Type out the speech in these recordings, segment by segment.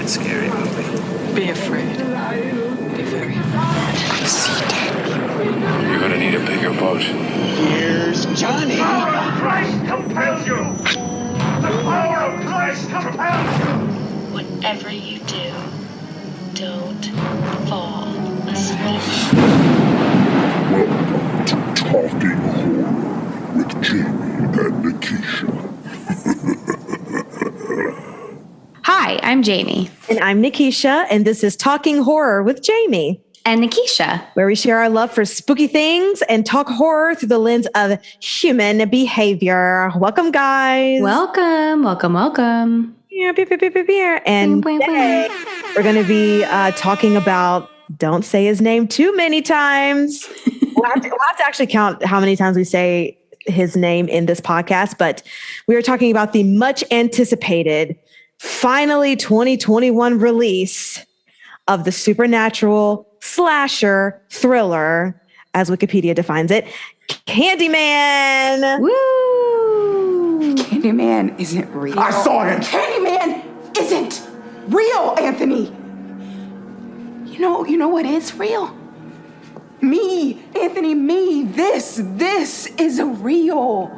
that scary movie. Be afraid. Be very afraid. I see dead people. You're gonna need a bigger boat. Here's Johnny. The power of Christ compels you! The power of Christ compels you! Whatever you do, don't fall asleep. Welcome to Talking Horror with Jamie and Nikisha. Hi, I'm Jamie. And I'm Nikisha, and this is Talking Horror with Jamie. And Nikisha, where we share our love for spooky things and talk horror through the lens of human behavior. Welcome, guys. Welcome. And today we're going to be talking about Don't Say His Name Too Many Times. We'll have to actually count how many times we say his name in this podcast, but we are talking about the much anticipated, finally 2021 release of the supernatural slasher thriller, as Wikipedia defines it, Candyman. Woo! Candyman isn't real. I saw him. Candyman isn't real, Anthony. You know what is real? Me, Anthony, me. This is real.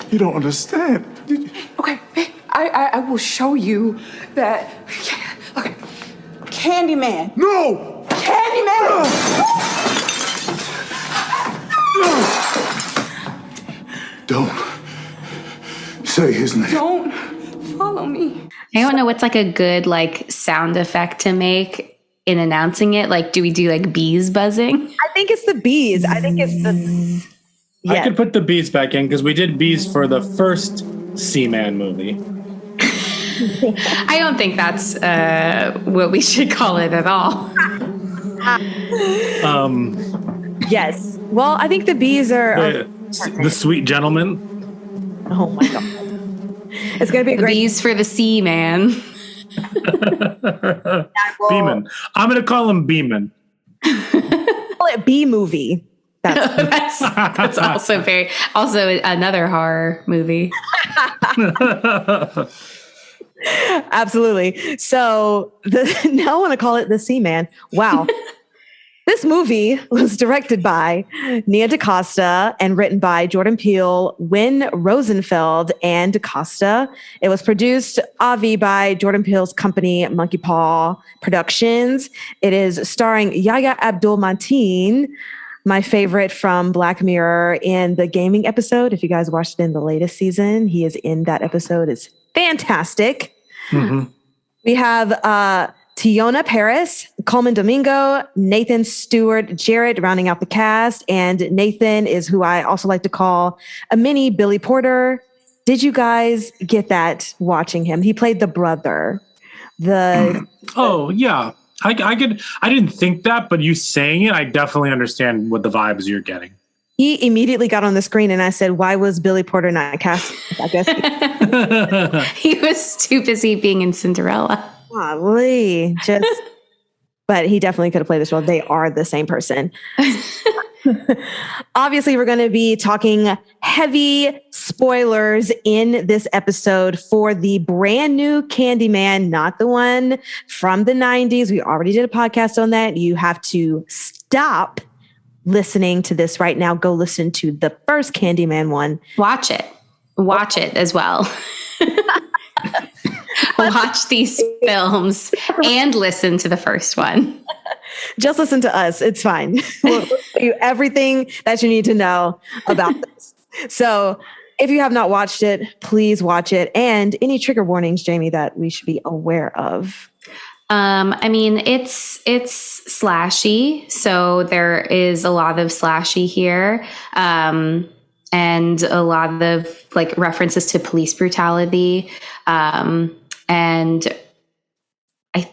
You don't understand. Okay, I will show you that. Okay, Candyman. No! Candyman! Don't say his name. Don't follow me. I don't know what's like a good like sound effect to make in announcing it. Like, do we do like bees buzzing? I think it's the bees. I think it's the... Yeah. I could put the bees back in because we did bees for the first Seaman movie. I don't think that's what we should call it at all. Yes. Well, I think the bees are... The sweet gentleman. Oh, my God. It's going to be the great. Bees for the Seaman. Beeman. I'm going to call him Beeman. Call it B-movie. That's also another horror movie. Absolutely. So now I want to call it The Seaman. Wow. This movie was directed by Nia DaCosta and written by Jordan Peele, Wynn Rosenfeld, and DaCosta. It was produced, Avi, by Jordan Peele's company, Monkey Paw Productions. It is starring Yahya Abdul-Mateen, my favorite from Black Mirror, in the gaming episode. If you guys watched it in the latest season, he is in that episode. It's fantastic. Mm-hmm. We have Tiona Paris, Coleman Domingo, Nathan Stewart, Jarrett rounding out the cast. And Nathan is who I also like to call a mini Billy Porter. Did you guys get that watching him? He played the brother. Oh, yeah. I didn't think that, but you saying it, I definitely understand what the vibes you're getting. He immediately got on the screen and I said, why was Billy Porter not cast? I guess he was too busy being in Cinderella. Golly, but he definitely could have played this role. They are the same person. Obviously, we're going to be talking heavy spoilers in this episode for the brand new Candyman, not the one from the 90s. We already did a podcast on that. You have to stop listening to this right now. Go listen to the first Candyman one. Watch it as well. Watch these films and listen to the first one. Just listen to us. It's fine. We'll tell you everything that you need to know about this. So if you have not watched it, please watch it. And any trigger warnings, Jamie, that we should be aware of? I mean, it's slashy. So there is a lot of slashy here. And a lot of like references to police brutality. And I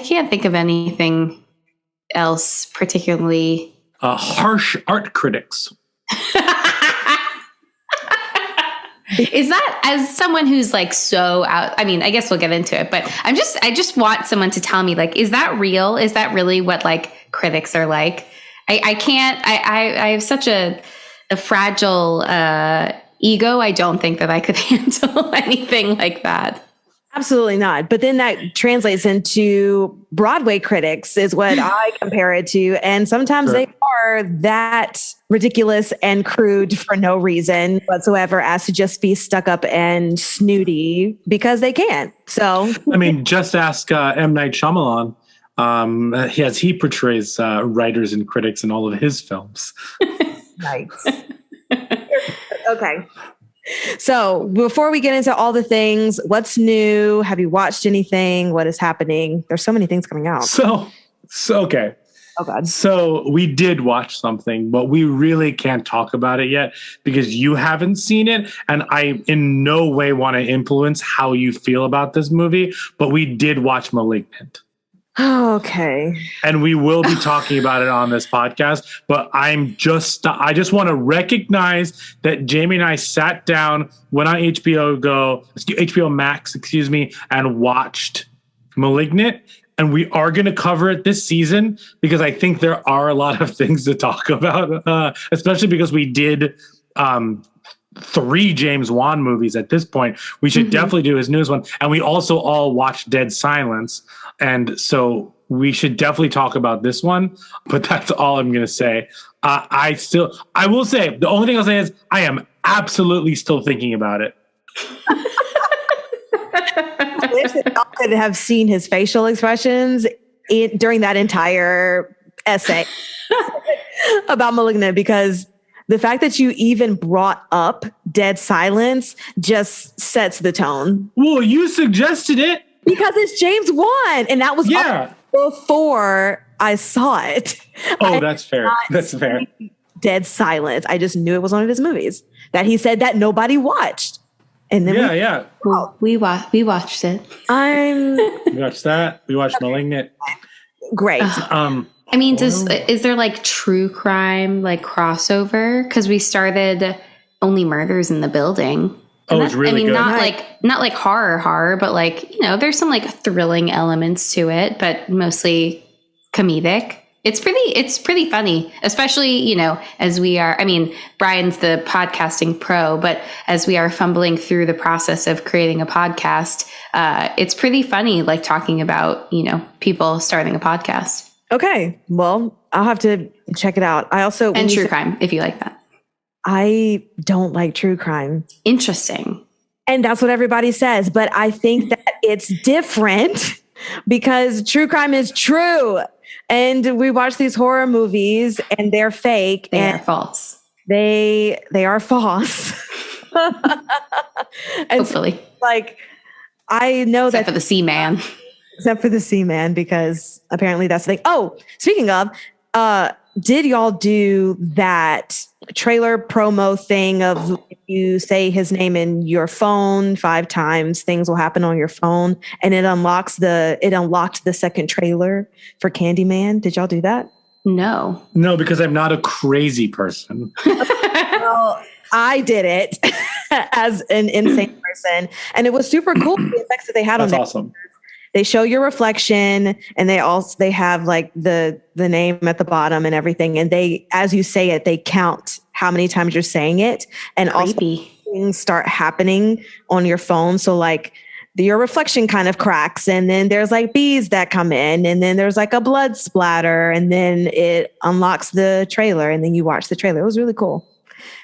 can't think of anything else particularly. Harsh art critics. Is that, as someone who's like so out, I mean, I guess we'll get into it, but I just want someone to tell me, like, is that real? Is that really what like critics are like? I can't, I have such a fragile ego. I don't think that I could handle anything like that. Absolutely not. But then that translates into Broadway critics is what I compare it to. And sometimes they are that ridiculous and crude for no reason whatsoever as to just be stuck up and snooty because they can. So, I mean, just ask M. Night Shyamalan. He portrays writers and critics in all of his films. Nice. Okay. So before we get into all the things, what's new? Have you watched anything? What is happening? There's so many things coming out. So okay. Oh God. So we did watch something, but we really can't talk about it yet because you haven't seen it. And I in no way want to influence how you feel about this movie, but we did watch Malignant. Okay. And we will be talking about it on this podcast, but I just want to recognize that Jamie and I sat down, went on HBO Max, and watched Malignant. And we are going to cover it this season because I think there are a lot of things to talk about, especially because we did 3 James Wan movies at this point. We should definitely do his newest one. And we also all watched Dead Silence. And so we should definitely talk about this one, but that's all I'm going to say. I will say, the only thing I'll say is I am absolutely still thinking about it. I wish that y'all could have seen his facial expressions during that entire essay about Malignant, because the fact that you even brought up Dead Silence just sets the tone. Well, you suggested it. Because it's James Wan, and that was before I saw it. Oh, that's fair. That's fair. Dead Silence. I just knew it was one of his movies that he said that nobody watched. And then we watched it. We watched that. We watched Malignant. Great. I mean, is there like true crime like crossover? Because we started Only Murders in the Building. It's really good. Not like horror, but like, there's some like thrilling elements to it, but mostly comedic. It's pretty funny, especially, as we are, Brian's the podcasting pro, but as we are fumbling through the process of creating a podcast, it's pretty funny, like talking about, people starting a podcast. Okay. Well, I'll have to check it out. I also, and true crime, if you like that. I don't like true crime. Interesting. And that's what everybody says. But I think that it's different because true crime is true. And we watch these horror movies and they're fake. They are false. They are false. Hopefully. Like, I know Except for the Seaman. Except for the Seaman, because apparently that's the thing. Oh, speaking of, did y'all do that trailer promo thing of if you say his name in your phone 5 times, things will happen on your phone, and it unlocked the second trailer for Candyman? Did y'all do that? No, because I'm not a crazy person. Well, I did it as an insane person, and it was super cool. The effects that they had on that. Awesome. They show your reflection, and they have like the name at the bottom and everything. And they, as you say it, they count how many times you're saying it, and Creepy. Also things start happening on your phone. So like your reflection kind of cracks, and then there's like bees that come in, and then there's like a blood splatter, and then it unlocks the trailer, and then you watch the trailer. It was really cool.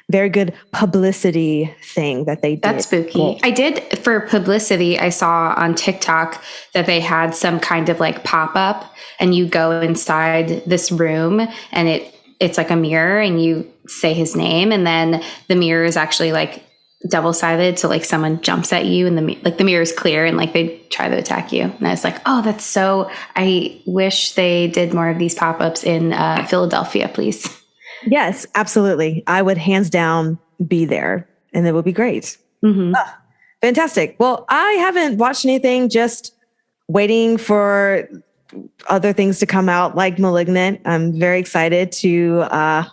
Very good publicity thing that they did. That's spooky. Cool. I did, for publicity, I saw on TikTok that they had some kind of like pop-up, and you go inside this room and it's like a mirror, and you say his name, and then the mirror is actually like double-sided, so like someone jumps at you and the mirror is clear, and like they try to attack you. And I was like, oh, that's so, I wish they did more of these pop-ups in Philadelphia, please. Yes, absolutely. I would hands down be there, and it would be great. Mm-hmm. Fantastic. Well, I haven't watched anything, just waiting for other things to come out like Malignant. I'm very excited to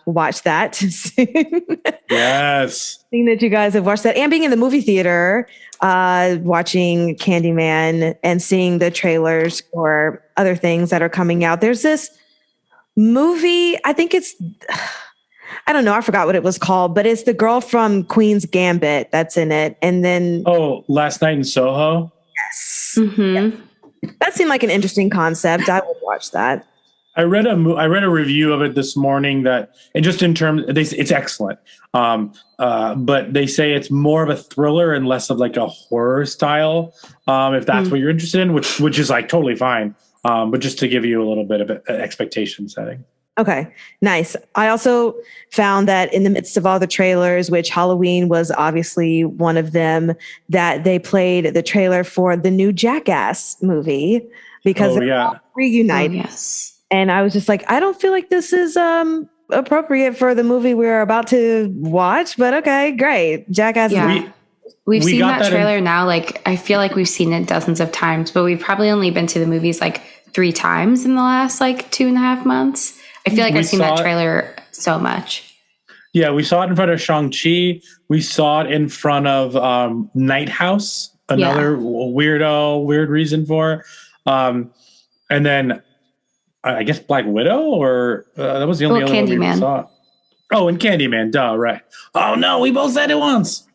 watch that soon. Yes. Seeing that you guys have watched that, and being in the movie theater, watching Candyman and seeing the trailers for other things that are coming out. There's this movie, I think I don't know, I forgot what it was called, but it's the girl from Queen's Gambit that's in it. And then Last Night in Soho. Yes. Mm-hmm. That seemed like an interesting concept. I would watch that. I read a review of it this morning that, and just in terms, it's excellent. But they say it's more of a thriller and less of like a horror style. If that's what you're interested in, which is like totally fine. But just to give you a little bit of an expectation setting. Okay, nice. I also found that in the midst of all the trailers, which Halloween was obviously one of them, that they played the trailer for the new Jackass movie because they're reunited. Oh, yes. And I was just like, I don't feel like this is appropriate for the movie we're about to watch, but okay, great. Jackass. Yeah. We've seen that trailer now. Like, I feel like we've seen it dozens of times, but we've probably only been to the movies like 3 times in the last like 2.5 months. I feel like I've seen that trailer so much. Yeah, we saw it in front of Shang-Chi. We saw it in front of Night House, another weird reason for. And then I guess Black Widow, or that was the only other movie we saw. Oh, and Candyman, duh, right. Oh no, we both said it once.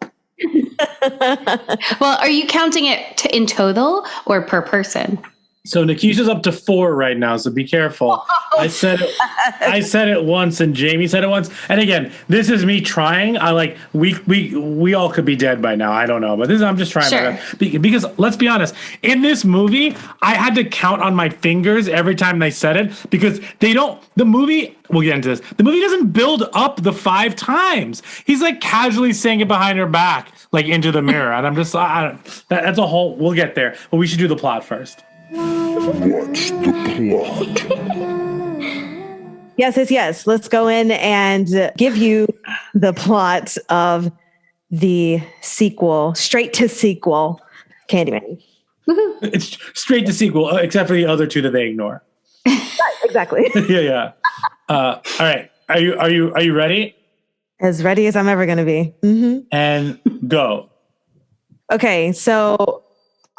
Well, are you counting it in total or per person? So Nikisha's up to 4 right now, so be careful. I said it once, and Jamie said it once. And again, this is me trying. I like we all could be dead by now. I don't know, but I'm just trying. Sure. Because let's be honest, in this movie, I had to count on my fingers every time they said it because they don't. The movie. We'll get into this. The movie doesn't build up the 5 times. He's like casually saying it behind her back, like into the mirror, and I'm just. That's a whole. We'll get there, but we should do the plot first. What's the plot? Yes. Let's go in and give you the plot of the sequel, straight to sequel, Candyman. It's straight to sequel, except for the other 2 that they ignore. Right, exactly. Yeah. All right. Are you ready? As ready as I'm ever going to be. Mm-hmm. And go. Okay, so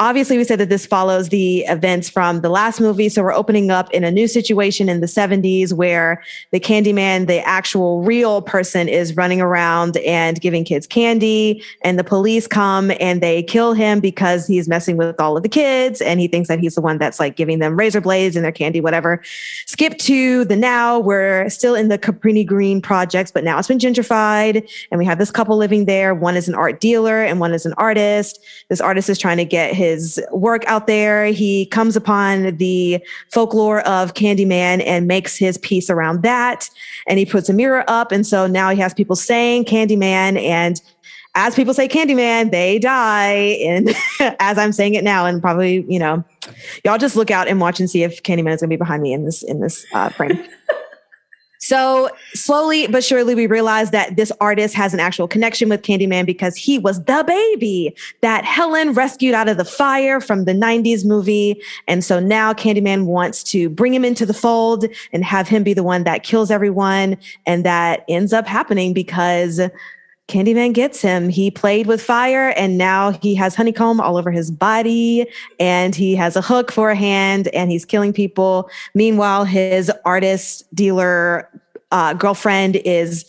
obviously we said that this follows the events from the last movie. So we're opening up in a new situation in the 70s where the Candyman, the actual real person, is running around and giving kids candy. And the police come and they kill him because he's messing with all of the kids. And he thinks that he's the one that's like giving them razor blades and their candy, whatever. Skip to the now. We're still in the Caprini Green projects, but now it's been gentrified. And we have this couple living there. One is an art dealer and one is an artist. This artist is trying to get his work out there. He comes upon the folklore of Candyman and makes his piece around that. And he puts a mirror up. And so now he has people saying Candyman. And as people say Candyman, they die. And as I'm saying it now, and probably, y'all just look out and watch and see if Candyman is going to be behind me in this frame. So slowly but surely, we realize that this artist has an actual connection with Candyman because he was the baby that Helen rescued out of the fire from the 90s movie. And so now Candyman wants to bring him into the fold and have him be the one that kills everyone. And that ends up happening because Candyman gets him. He played with fire and now he has honeycomb all over his body and he has a hook for a hand and he's killing people. Meanwhile, his artist dealer girlfriend is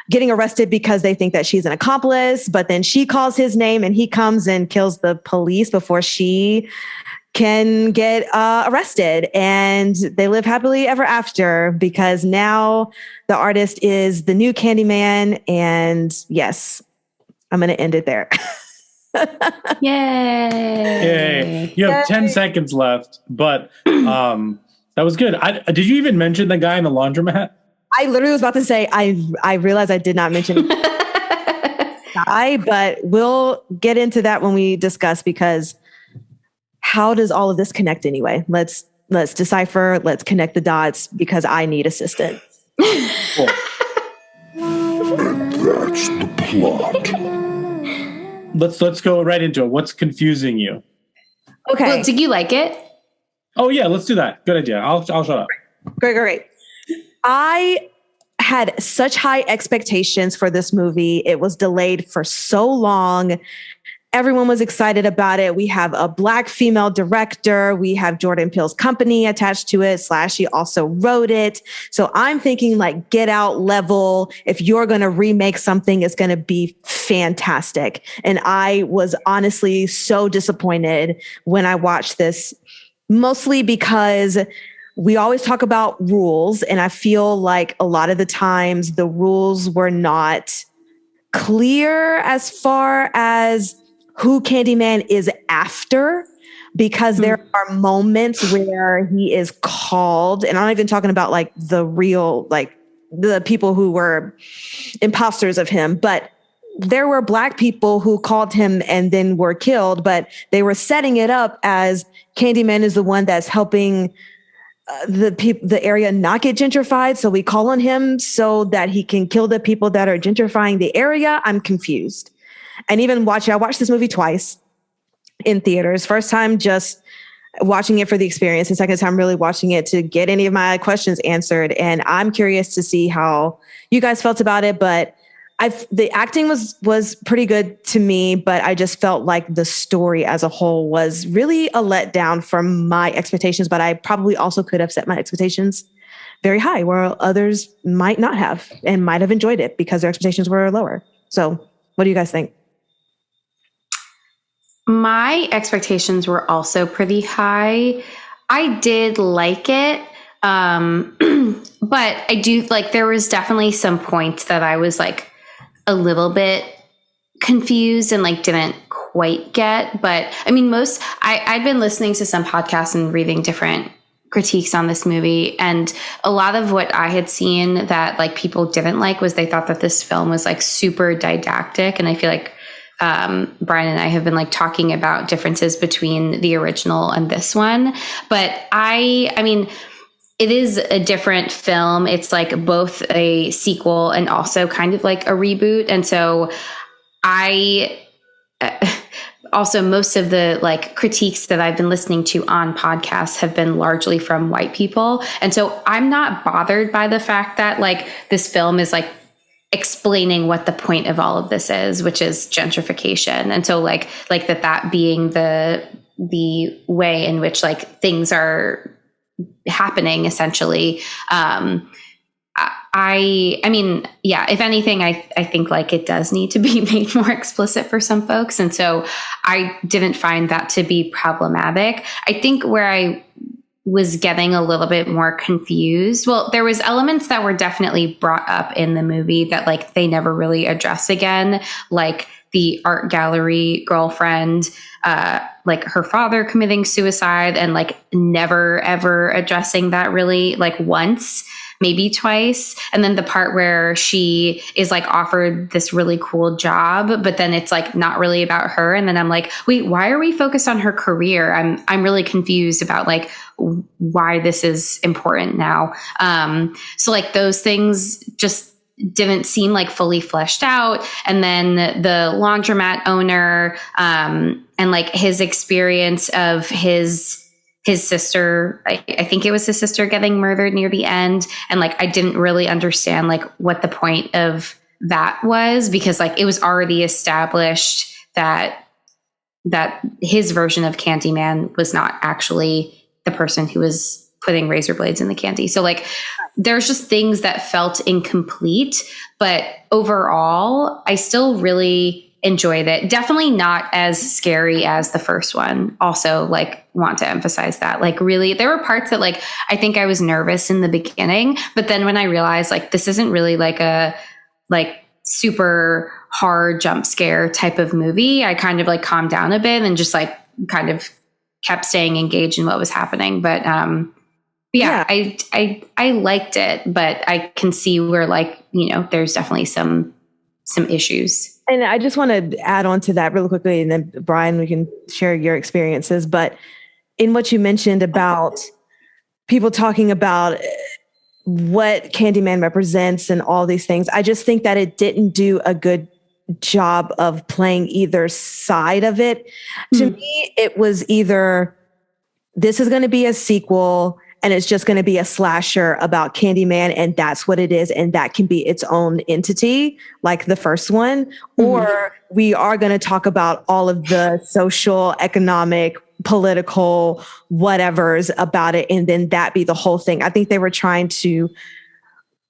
getting arrested because they think that she's an accomplice, but then she calls his name and he comes and kills the police before she can get arrested, and they live happily ever after because now the artist is the new Candyman. And yes, I'm going to end it there. Yay. You have 10 seconds left, but that was good. Did you even mention the guy in the laundromat? I literally was about to say, I realized I did not mention guy, but we'll get into that when we discuss, because how does all of this connect anyway? Let's decipher, let's connect the dots, because I need assistance. Cool. And that's the plot. Let's go right into it. What's confusing you? Okay. Well, did you like it? Oh yeah, let's do that. Good idea. I'll shut up. Great. I had such high expectations for this movie. It was delayed for so long. Everyone was excited about it. We have a Black female director. We have Jordan Peele's company attached to it. Slashy also wrote it. So I'm thinking like Get Out level. If you're going to remake something, it's going to be fantastic. And I was honestly so disappointed when I watched this, mostly because we always talk about rules. And I feel like a lot of the times the rules were not clear as far as who Candyman is after, because there are moments where he is called, and I'm not even talking about like the real, like the people who were imposters of him, but there were Black people who called him and then were killed, but they were setting it up as Candyman is the one that's helping the area not get gentrified. So we call on him so that he can kill the people that are gentrifying the area. I'm confused. And even I watched this movie twice in theaters. First time just watching it for the experience, and second time really watching it to get any of my questions answered. And I'm curious to see how you guys felt about it. But the acting was pretty good to me, but I just felt like the story as a whole was really a letdown from my expectations. But I probably also could have set my expectations very high, where others might not have and might have enjoyed it because their expectations were lower. So what do you guys think? My expectations were also pretty high. I did like it. But I do like, there was definitely some points that I was like a little bit confused and like didn't quite get. But I mean, I'd been listening to some podcasts and reading different critiques on this movie, and a lot of what I had seen that like people didn't like was they thought that this film was like super didactic. And I feel like Brian and I have been like talking about differences between the original and this one. But I mean, it is a different film. It's like both a sequel and also kind of like a reboot. And so also most of the like critiques that I've been listening to on podcasts have been largely from white people. And so I'm not bothered by the fact that like this film is like explaining what the point of all of this is, which is gentrification. And so like that being the way in which like things are happening essentially. I mean, yeah, if anything, I think like it does need to be made more explicit for some folks. And so I didn't find that to be problematic. I think where I was getting a little bit more confused. Well, there was elements that were definitely brought up in the movie that like they never really address again, like the art gallery girlfriend, like her father committing suicide and like never ever addressing that really, like once, maybe twice. And then the part where she is like offered this really cool job, but then it's like not really about her. And then I'm like, wait, why are we focused on her career? I'm really confused about like why this is important now. So like those things just didn't seem like fully fleshed out. And then the laundromat owner, and like his experience of his sister, I think it was his sister getting murdered near the end. And like, I didn't really understand like what the point of that was, because like it was already established that his version of Candyman was not actually the person who was putting razor blades in the candy. So like, there's just things that felt incomplete, but overall, I still really enjoyed it. Definitely not as scary as the first one. Also, like, want to emphasize that. Like, really, there were parts that, like, I think I was nervous in the beginning, but then when I realized, like, this isn't really like a, like, super hard jump scare type of movie, I kind of, like, calmed down a bit and just, like, kind of kept staying engaged in what was happening. But, yeah. I liked it, but I can see where, like, you know, there's definitely some issues. And I just want to add on to that really quickly, and then Brian, we can share your experiences. But in what you mentioned about people talking about what Candyman represents and all these things, I just think that it didn't do a good job of playing either side of it. To me, it was either this is going to be a sequel and it's just going to be a slasher about Candyman, and that's what it is, and that can be its own entity, like the first one. Mm-hmm. Or we are going to talk about all of the social, economic, political whatevers about it, and then that be the whole thing. I think they were trying to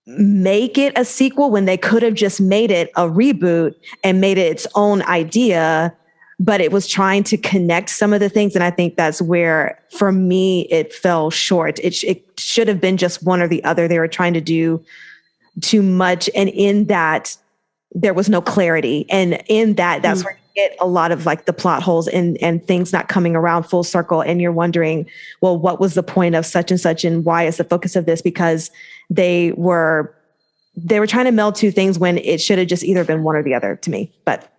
make it a sequel when they could have just made it a reboot and made it its own idea, but it was trying to connect some of the things. And I think that's where, for me, it fell short. It should have been just one or the other. They were trying to do too much. And in that, there was no clarity. And in that, that's where you get a lot of like the plot holes and things not coming around full circle. And you're wondering, well, what was the point of such and such? And why is the focus of this? Because they were trying to meld two things when it should have just either been one or the other to me. But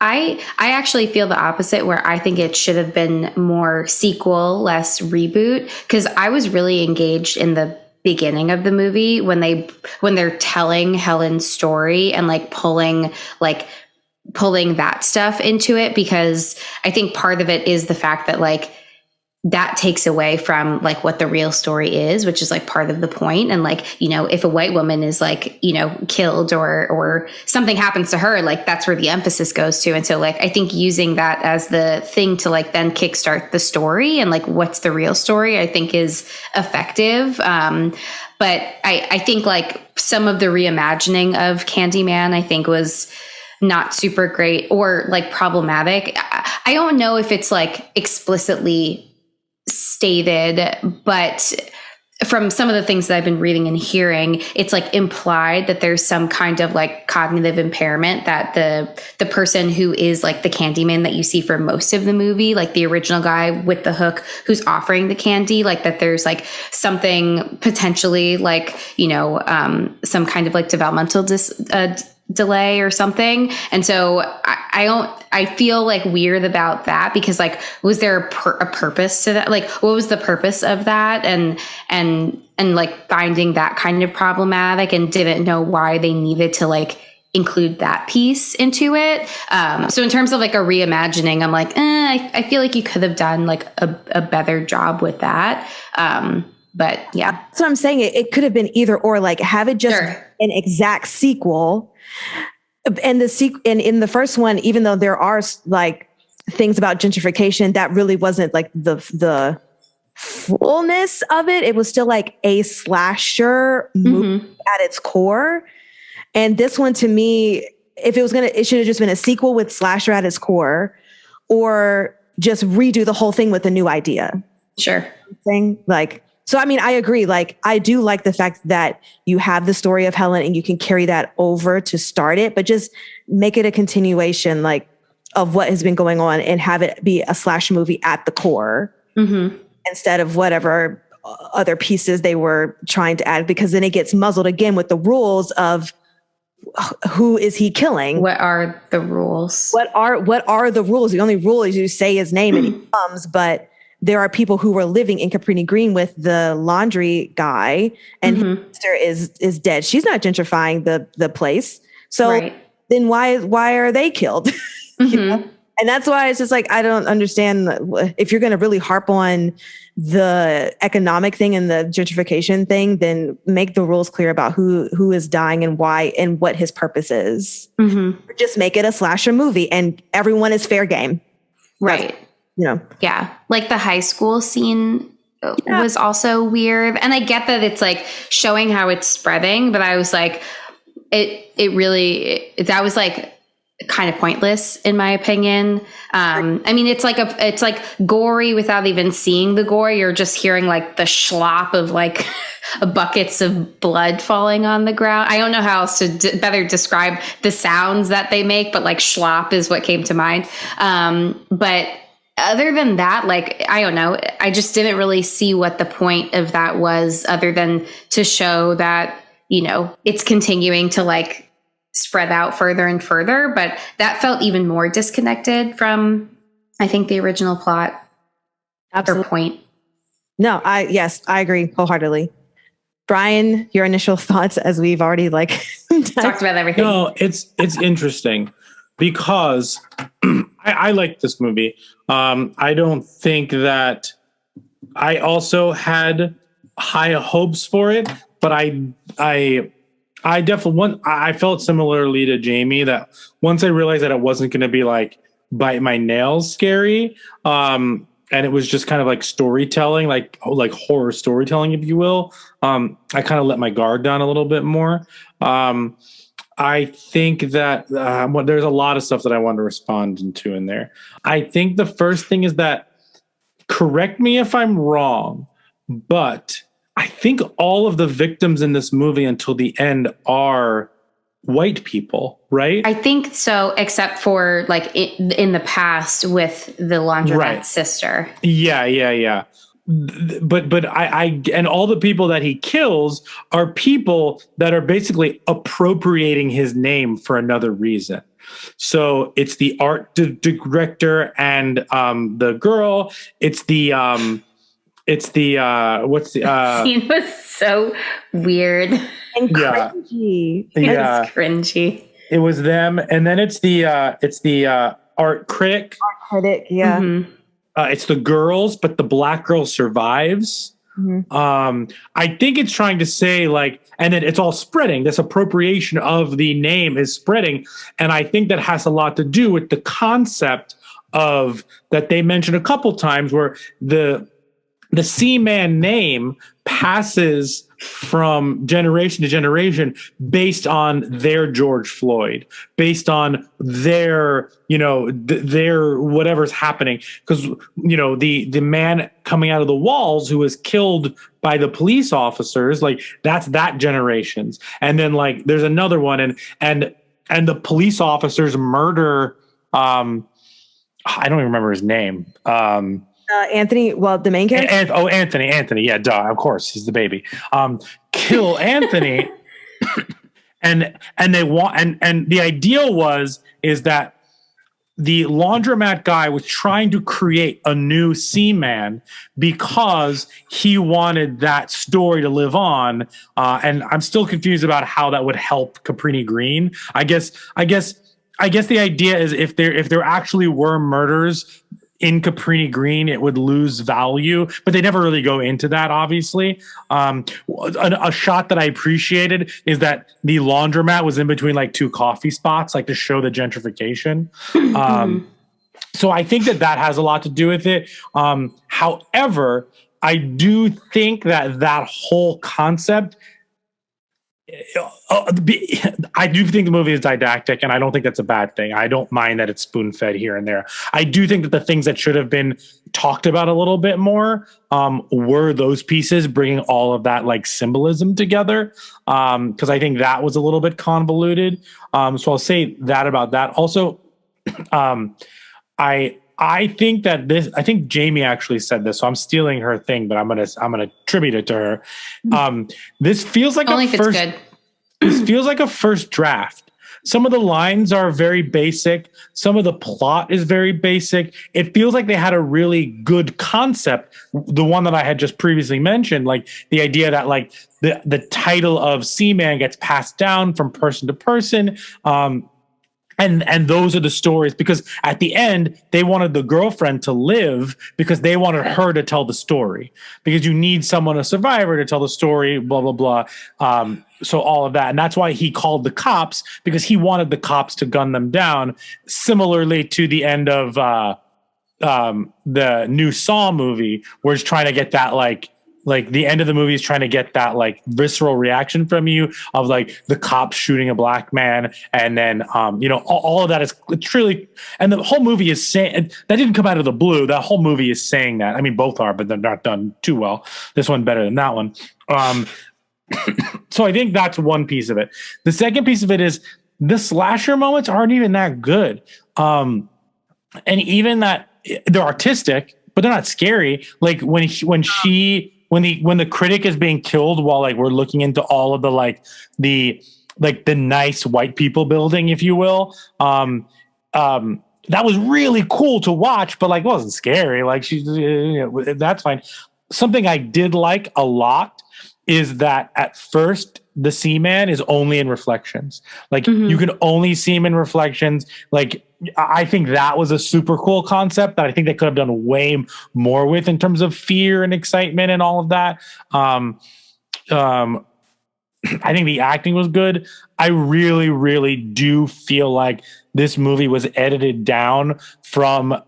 I actually feel the opposite, where I think it should have been more sequel, less reboot, because I was really engaged in the beginning of the movie when they're telling Helen's story and like pulling that stuff into it, because I think part of it is the fact that like that takes away from like what the real story is, which is like part of the point. And like, you know, if a white woman is like, you know, killed or something happens to her, like that's where the emphasis goes to. And so like, I think using that as the thing to like then kickstart the story and like, what's the real story, I think is effective. But I think like some of the reimagining of Candyman, I think was not super great or like problematic. I don't know if it's like explicitly stated, but from some of the things that I've been reading and hearing, it's like implied that there's some kind of like cognitive impairment that the person who is like the Candyman that you see for most of the movie, like the original guy with the hook who's offering the candy, like that there's like something potentially like, you know, some kind of like developmental delay or something. And so I feel like weird about that, because like, was there a purpose to that? Like, what was the purpose of that? And like finding that kind of problematic, and didn't know why they needed to like include that piece into it. So in terms of like a reimagining, I'm like, I feel like you could have done like a better job with that. But yeah, that's what I'm saying. It could have been either or, like have it just an exact sequel. And in the first one, even though there are like things about gentrification, that really wasn't like the fullness of it. It was still like a slasher movie at its core. And this one, to me, if it was it should have just been a sequel with slasher at its core, or just redo the whole thing with a new idea. Sure. So, I mean, I agree. Like, I do like the fact that you have the story of Helen and you can carry that over to start it, but just make it a continuation, like, of what has been going on, and have it be a slash movie at the core instead of whatever other pieces they were trying to add, because then it gets muzzled again with the rules of who is he killing? What are the rules? What are the rules? The only rule is you say his name and he comes, but there are people who were living in Caprini Green with the laundry guy, and his sister is dead. She's not gentrifying the place. So then why are they killed? You know? And that's why it's just like, I don't understand if you're going to really harp on the economic thing and the gentrification thing, then make the rules clear about who is dying and why and what his purpose is. Just make it a slasher movie and everyone is fair game. Right. That's, you know. Yeah. Like the high school scene was also weird. And I get that it's like showing how it's spreading, but I was like, that was like kind of pointless in my opinion. I mean, it's like gory without even seeing the gore. You're just hearing like the slop of like buckets of blood falling on the ground. I don't know how else to better describe the sounds that they make, but like slop is what came to mind. But other than that, like, I don't know, I just didn't really see what the point of that was, other than to show that, you know, it's continuing to like spread out further and further. But that felt even more disconnected from, I think, the original plot or point. No, I agree wholeheartly. Brian, your initial thoughts, as we've already like talked about everything. No, it's interesting because I like this movie. I don't think that I also had high hopes for it, but I definitely I felt similarly to Jamie that once I realized that it wasn't going to be like bite my nails scary, and it was just kind of like storytelling, like horror storytelling, if you will. I kind of let my guard down a little bit more. I think that there's a lot of stuff that I want to respond to in there. I think the first thing is that, correct me if I'm wrong, but I think all of the victims in this movie until the end are white people, right? I think so, except for like in the past with the laundromat sister. Yeah. But I and all the people that he kills are people that are basically appropriating his name for another reason. So it's the art director and the girl. It's the what's the scene was so weird and cringy. Yeah. It's cringy. It was them, and then it's the art critic. Art critic, yeah. Mm-hmm. It's the girls, but the black girl survives. Mm-hmm. I think it's trying to say like, and then it's all spreading. This appropriation of the name is spreading, and I think that has a lot to do with the concept of that they mentioned a couple times, where the Seaman name passes from generation to generation based on their George Floyd, based on their, their whatever's happening. Because, the man coming out of the walls who was killed by the police officers, like that's that generation's. And then like there's another one and the police officers murder, I don't even remember his name. Anthony, the main character. Anthony. Yeah, duh. Of course, he's the baby. Kill Anthony, and they want and the idea is that the laundromat guy was trying to create a new Seaman because he wanted that story to live on. And I'm still confused about how that would help Cabrini Green. I guess the idea is if there actually were murders in Cabrini Green, it would lose value, but they never really go into that, obviously. A shot that I appreciated is that the laundromat was in between like two coffee spots, like to show the gentrification. So I think that has a lot to do with it. However, I do think that whole concept, I do think the movie is didactic, and I don't think that's a bad thing. I don't mind that it's spoon-fed here and there. I do think that the things that should have been talked about a little bit more were those pieces, bringing all of that like symbolism together, because I think that was a little bit convoluted. So I'll say that about that. Also, I think that I think Jamie actually said this, so I'm stealing her thing, but I'm gonna attribute it to her. This feels like only if it's good. This feels like a first draft. Some of the lines are very basic. Some of the plot is very basic. It feels like they had a really good concept. The one that I had just previously mentioned, like the idea that like the title of Seaman gets passed down from person to person. And those are the stories, because at the end, they wanted the girlfriend to live because they wanted her to tell the story, because you need someone, a survivor, to tell the story, blah, blah, blah. So all of that. And that's why he called the cops, because he wanted the cops to gun them down, similarly to the end of the new Saw movie, where it's trying to get that like the end of the movie is trying to get that like visceral reaction from you of like the cops shooting a black man. And then, all of that is truly, and the whole movie is saying that didn't come out of the blue. That whole movie is saying that. I mean, both are, but they're not done too well. This one better than that one. So I think that's one piece of it. The second piece of it is the slasher moments aren't even that good. And even that they're artistic, but they're not scary. Like when the critic is being killed while like we're looking into all of the nice white people building, if you will. That was really cool to watch, but like it wasn't scary. Like that's fine. Something I did like a lot is that at first the Seaman is only in reflections. Like you can only see him in reflections. Like I think that was a super cool concept that I think they could have done way more with in terms of fear and excitement and all of that. I think the acting was good. I really, really do feel like this movie was edited down from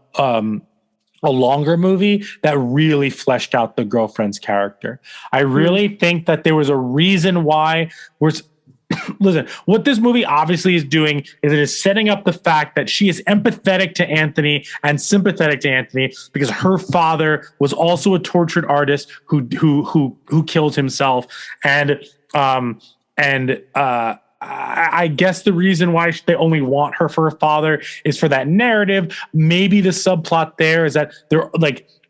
a longer movie that really fleshed out the girlfriend's character. I really think that there was a reason why listen, what this movie obviously is doing is it is setting up the fact that she is empathetic to Anthony and sympathetic to Anthony because her father was also a tortured artist who killed himself. I guess the reason why they only want her for her father is for that narrative. Maybe the subplot there is that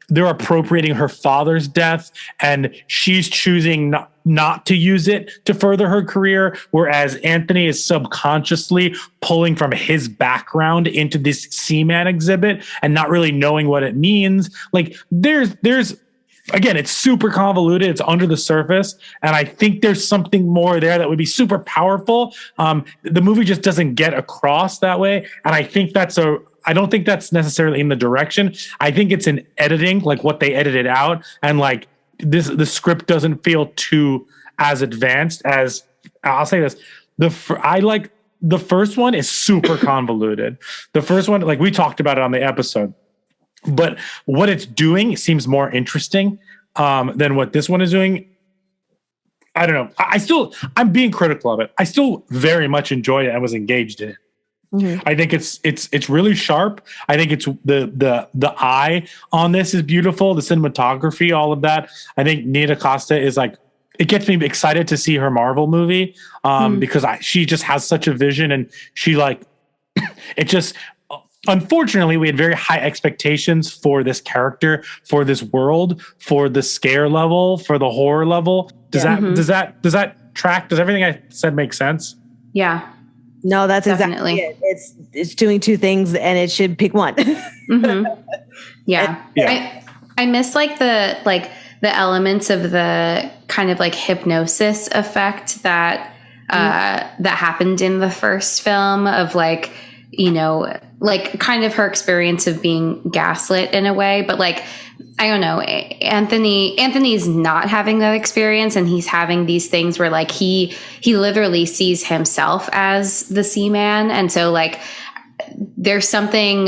they're appropriating her father's death and she's choosing not to use it to further her career, whereas Anthony is subconsciously pulling from his background into this Seaman exhibit and not really knowing what it means. Like there's again, it's super convoluted. It's under the surface. And I think there's something more there that would be super powerful. The movie just doesn't get across that way. And I think I don't think that's necessarily in the direction. I think it's in editing, like what they edited out. And like the script doesn't feel too as advanced as, I'll say this. The first one is super convoluted. The first one, like we talked about it on the episode. But what it's doing seems more interesting than what this one is doing. I don't know. I'm being critical of it. I still very much enjoyed it and was engaged in it. Mm-hmm. I think it's really sharp. I think it's the eye on this is beautiful. The cinematography, all of that. I think Nia DaCosta is like, it gets me excited to see her Marvel movie because she just has such a vision and she like it just. Unfortunately, we had very high expectations for this character, for this world, for the scare level, for the horror level. Does that track? Does everything I said make sense? Yeah. No, that's definitely exactly it. It's doing two things and it should pick one. Yeah. I miss like the elements of the kind of like hypnosis effect that that happened in the first film of like, you know, like kind of her experience of being gaslit in a way, but like, I don't know, Anthony's not having that experience and he's having these things where like he literally sees himself as the Seaman. And so like, there's something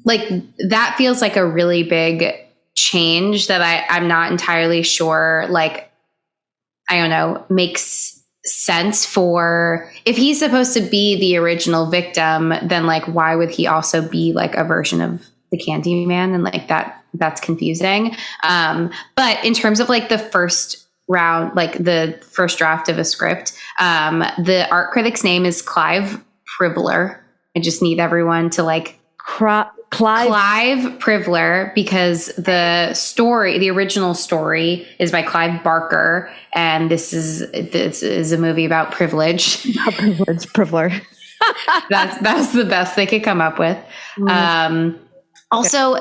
like that feels like a really big change that I'm not entirely sure, like, I don't know, makes sense for if he's supposed to be the original victim, then like why would he also be like a version of the Candyman? And like that's confusing. But in terms of like the first round, like the first draft of a script, the art critic's name is Clive Privler. I just need everyone to like Clive Privler, because the original story is by Clive Barker, and this is a movie about privilege. Privler. That's the best they could come up with. Also,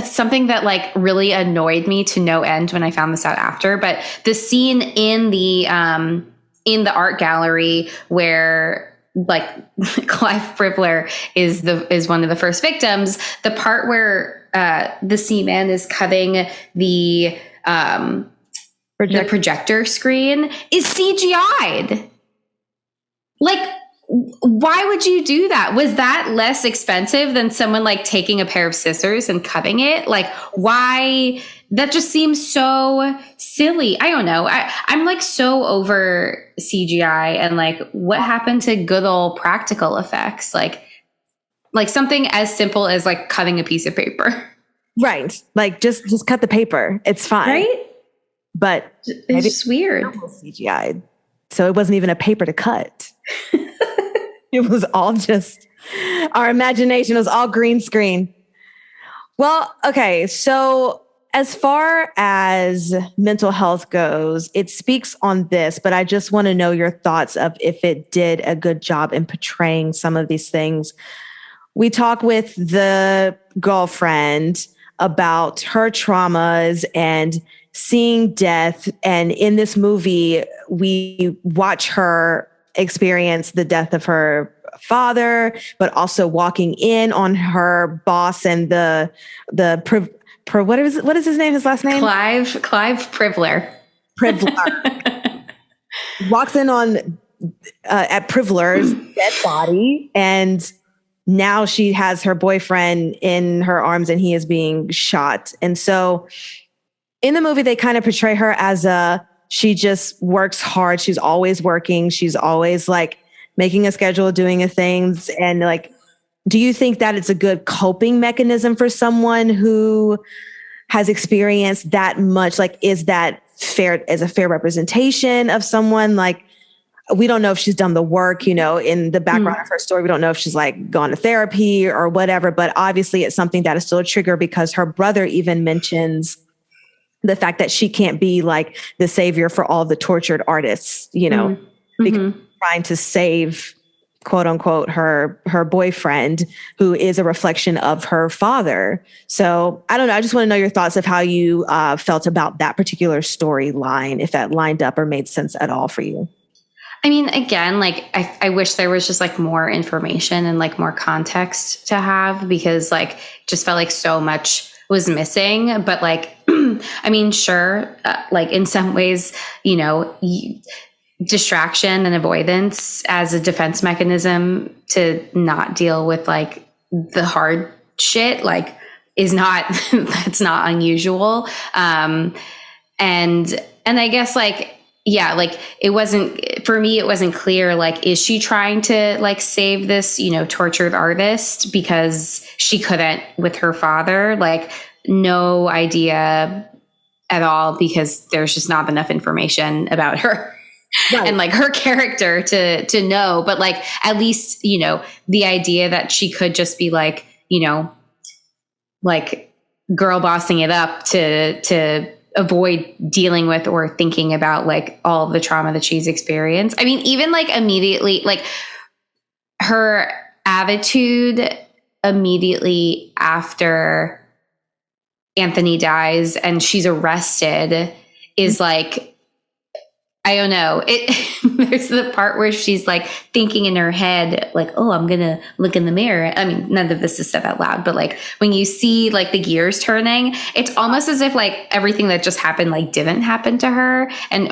something that like really annoyed me to no end when I found this out after, but the scene in the art gallery where like Clive Privler is one of the first victims, the part where the Seaman is cutting the projector screen is CGI'd. Like, why would you do that? Was that less expensive than someone like taking a pair of scissors and cutting it? Like, why? That just seems so silly. I don't know. I'm like so over CGI and like what happened to good old practical effects? Like something as simple as like cutting a piece of paper. Right. Like just cut the paper. It's fine. Right? But it's just weird. CGI. So it wasn't even a paper to cut. It was all just our imagination. It was all green screen. Well, okay. So as far as mental health goes, it speaks on this, but I just want to know your thoughts of if it did a good job in portraying some of these things. We talk with the girlfriend about her traumas and seeing death. And in this movie, we watch her experience the death of her father, but also walking in on her boss and what is his name? His last name? Clive Privler. Privler walks in on at Privler's dead body, and now she has her boyfriend in her arms, and he is being shot. And so, in the movie, they kind of portray her as she just works hard. She's always working. She's always like making a schedule, doing things, and like. Do you think that it's a good coping mechanism for someone who has experienced that much? Like, is that fair as a fair representation of someone? Like, we don't know if she's done the work, in the background of her story. We don't know if she's like gone to therapy or whatever, but obviously it's something that is still a trigger because her brother even mentions the fact that she can't be like the savior for all the tortured artists, because trying to save quote unquote, her boyfriend, who is a reflection of her father. So I don't know. I just want to know your thoughts of how you felt about that particular storyline, if that lined up or made sense at all for you. I mean, again, like I wish there was just like more information and like more context to have, because like just felt like so much was missing. But like, I mean, sure, like in some ways, distraction and avoidance as a defense mechanism to not deal with like the hard shit, like is not, that's not unusual. And I guess like, yeah, like it wasn't, for me, it wasn't clear, like, is she trying to like save this, tortured artist because she couldn't with her father? Like no idea at all, because there's just not enough information about her. Right. And like her character to know, but like at least the idea that she could just be like like girl bossing it up to avoid dealing with or thinking about like all the trauma that she's experienced. I mean, even like immediately, like her attitude immediately after Anthony dies and she's arrested is like, I don't know. There's the part where she's like thinking in her head, like, oh, I'm going to look in the mirror. I mean, none of this is said out loud, but like when you see like the gears turning, it's almost as if like everything that just happened, like didn't happen to her. And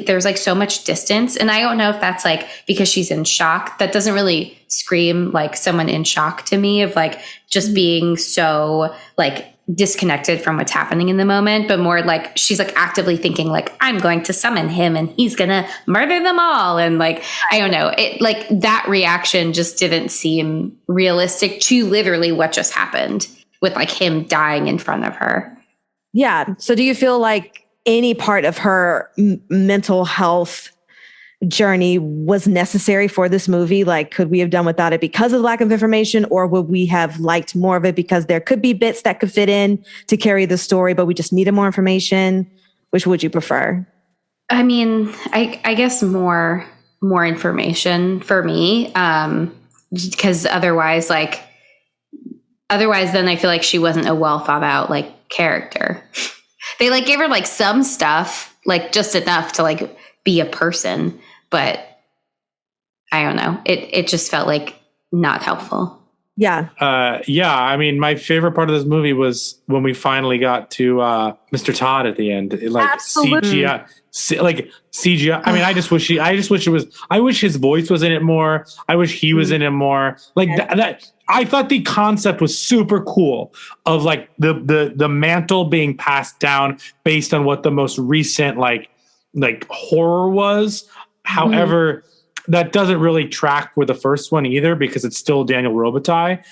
there's like so much distance. And I don't know if that's like because she's in shock. That doesn't really scream like someone in shock to me, of like just being so like disconnected from what's happening in the moment, but more like she's like actively thinking like, I'm going to summon him and he's gonna murder them all. And like, I don't know, it like that reaction just didn't seem realistic to literally what just happened with like him dying in front of her. Yeah. So do you feel like any part of her mental health journey was necessary for this movie? Like, could we have done without it because of the lack of information, or would we have liked more of it because there could be bits that could fit in to carry the story, but we just needed more information? Which would you prefer? I mean, I guess more information for me, because otherwise then I feel like she wasn't a well thought out like character. They like gave her like some stuff, like just enough to like be a person. But I don't know. It just felt like not helpful. Yeah. Yeah. I mean, my favorite part of this movie was when we finally got to Mr. Todd at the end. Like absolutely. CGI. I mean, I just wish I wish his voice was in it more. I wish he was in it more. Like that. I thought the concept was super cool of like the mantle being passed down based on what the most recent like horror was. However, that doesn't really track with the first one either, because it's still Daniel Robitaille.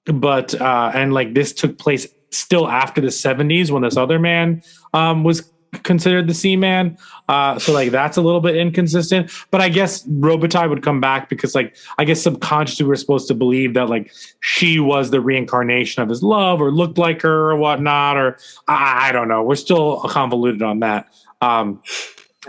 But like this took place still after the 70s when this other man was considered the Seaman. So like that's a little bit inconsistent. But I guess Robitaille would come back because like I guess subconsciously we're supposed to believe that like she was the reincarnation of his love or looked like her or whatnot. Or I don't know. We're still convoluted on that.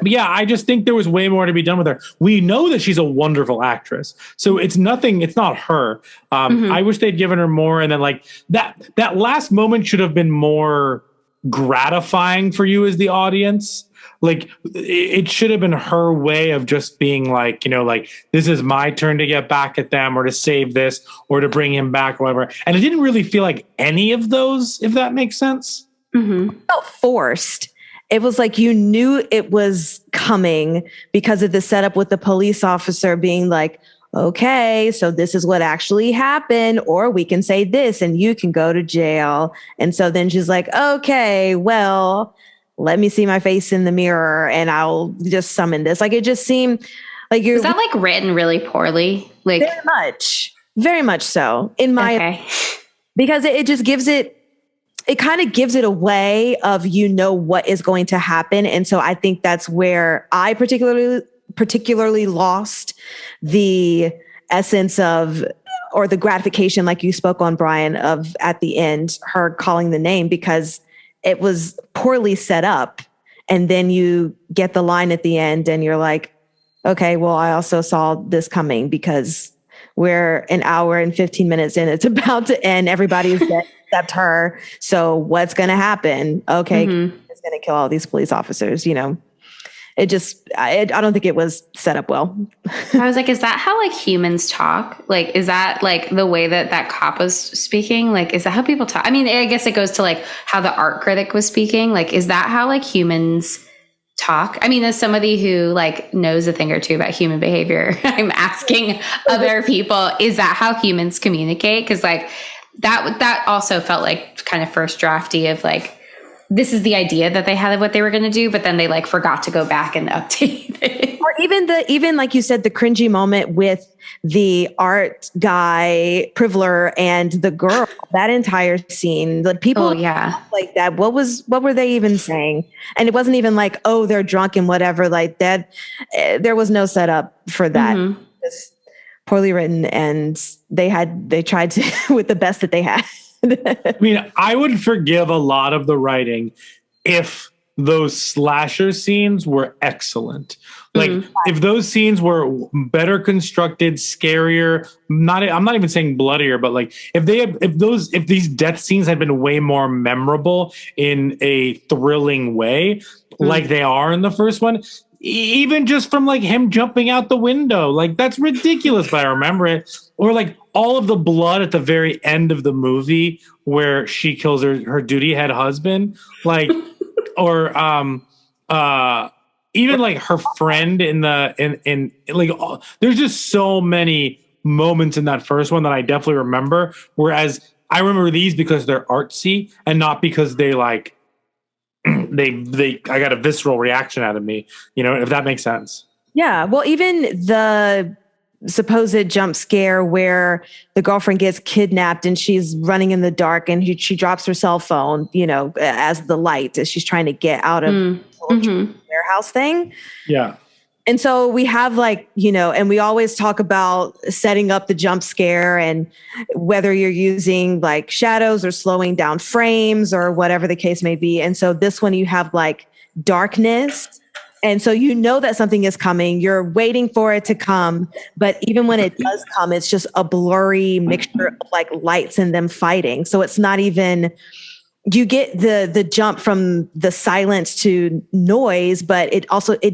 But yeah, I just think there was way more to be done with her. We know that she's a wonderful actress. So it's not her. I wish they'd given her more. And then like that last moment should have been more gratifying for you as the audience. Like it should have been her way of just being like, like this is my turn to get back at them or to save this or to bring him back or whatever. And it didn't really feel like any of those, if that makes sense. It felt forced. It was like you knew it was coming because of the setup with the police officer being like, okay, so this is what actually happened, or we can say this and you can go to jail. And so then she's like, okay, well, let me see my face in the mirror and I'll just summon this. Like, it just seemed like Was that like written really poorly? Like very much so in my, because it just gives it kind of gives it away of, what is going to happen. And so I think that's where I particularly lost the essence of, or the gratification, like you spoke on, Brian, of at the end, her calling the name, because it was poorly set up. And then you get the line at the end and you're like, okay, well, I also saw this coming because we're an hour and 15 minutes in. It's about to end. Everybody's dead except her. So what's going to happen? Okay. It's going to kill all these police officers, It just, I don't think it was set up well. I was like, is that how like humans talk? Like, is that like the way that cop was speaking? Like, is that how people talk? I mean, I guess it goes to like how the art critic was speaking. Like, is that how like humans talk? I mean, as somebody who like knows a thing or two about human behavior, I'm asking other people, is that how humans communicate? Because like that also felt like kind of first drafty of like, this is the idea that they had of what they were going to do, but then they like forgot to go back and update it. Or even like you said, the cringy moment with the art guy, Privler, and the girl, that entire scene, the people like that. What were they even saying? And it wasn't even like, oh, they're drunk and whatever like that. There was no setup for that. Just poorly written. And they tried to, with the best that they had. I mean, I would forgive a lot of the writing if those slasher scenes were excellent. Like if those scenes were better constructed, scarier, I'm not even saying bloodier, but like if these death scenes had been way more memorable in a thrilling way, like they are in the first one, even just from like him jumping out the window, like that's ridiculous, but I remember it. Or like all of the blood at the very end of the movie where she kills her duty head husband, like, or even like her friend in like, there's just so many moments in that first one that I definitely remember. Whereas I remember these because they're artsy and not because they like, I got a visceral reaction out of me, if that makes sense. Yeah. Well, even the supposed jump scare where the girlfriend gets kidnapped and she's running in the dark and she drops her cell phone, as the light as she's trying to get out of the warehouse thing. Yeah. And so we have like, and we always talk about setting up the jump scare and whether you're using like shadows or slowing down frames or whatever the case may be. And so this one you have like darkness. And so that something is coming. You're waiting for it to come. But even when it does come, it's just a blurry mixture of like lights and them fighting. So it's not even... You get the jump from the silence to noise, but it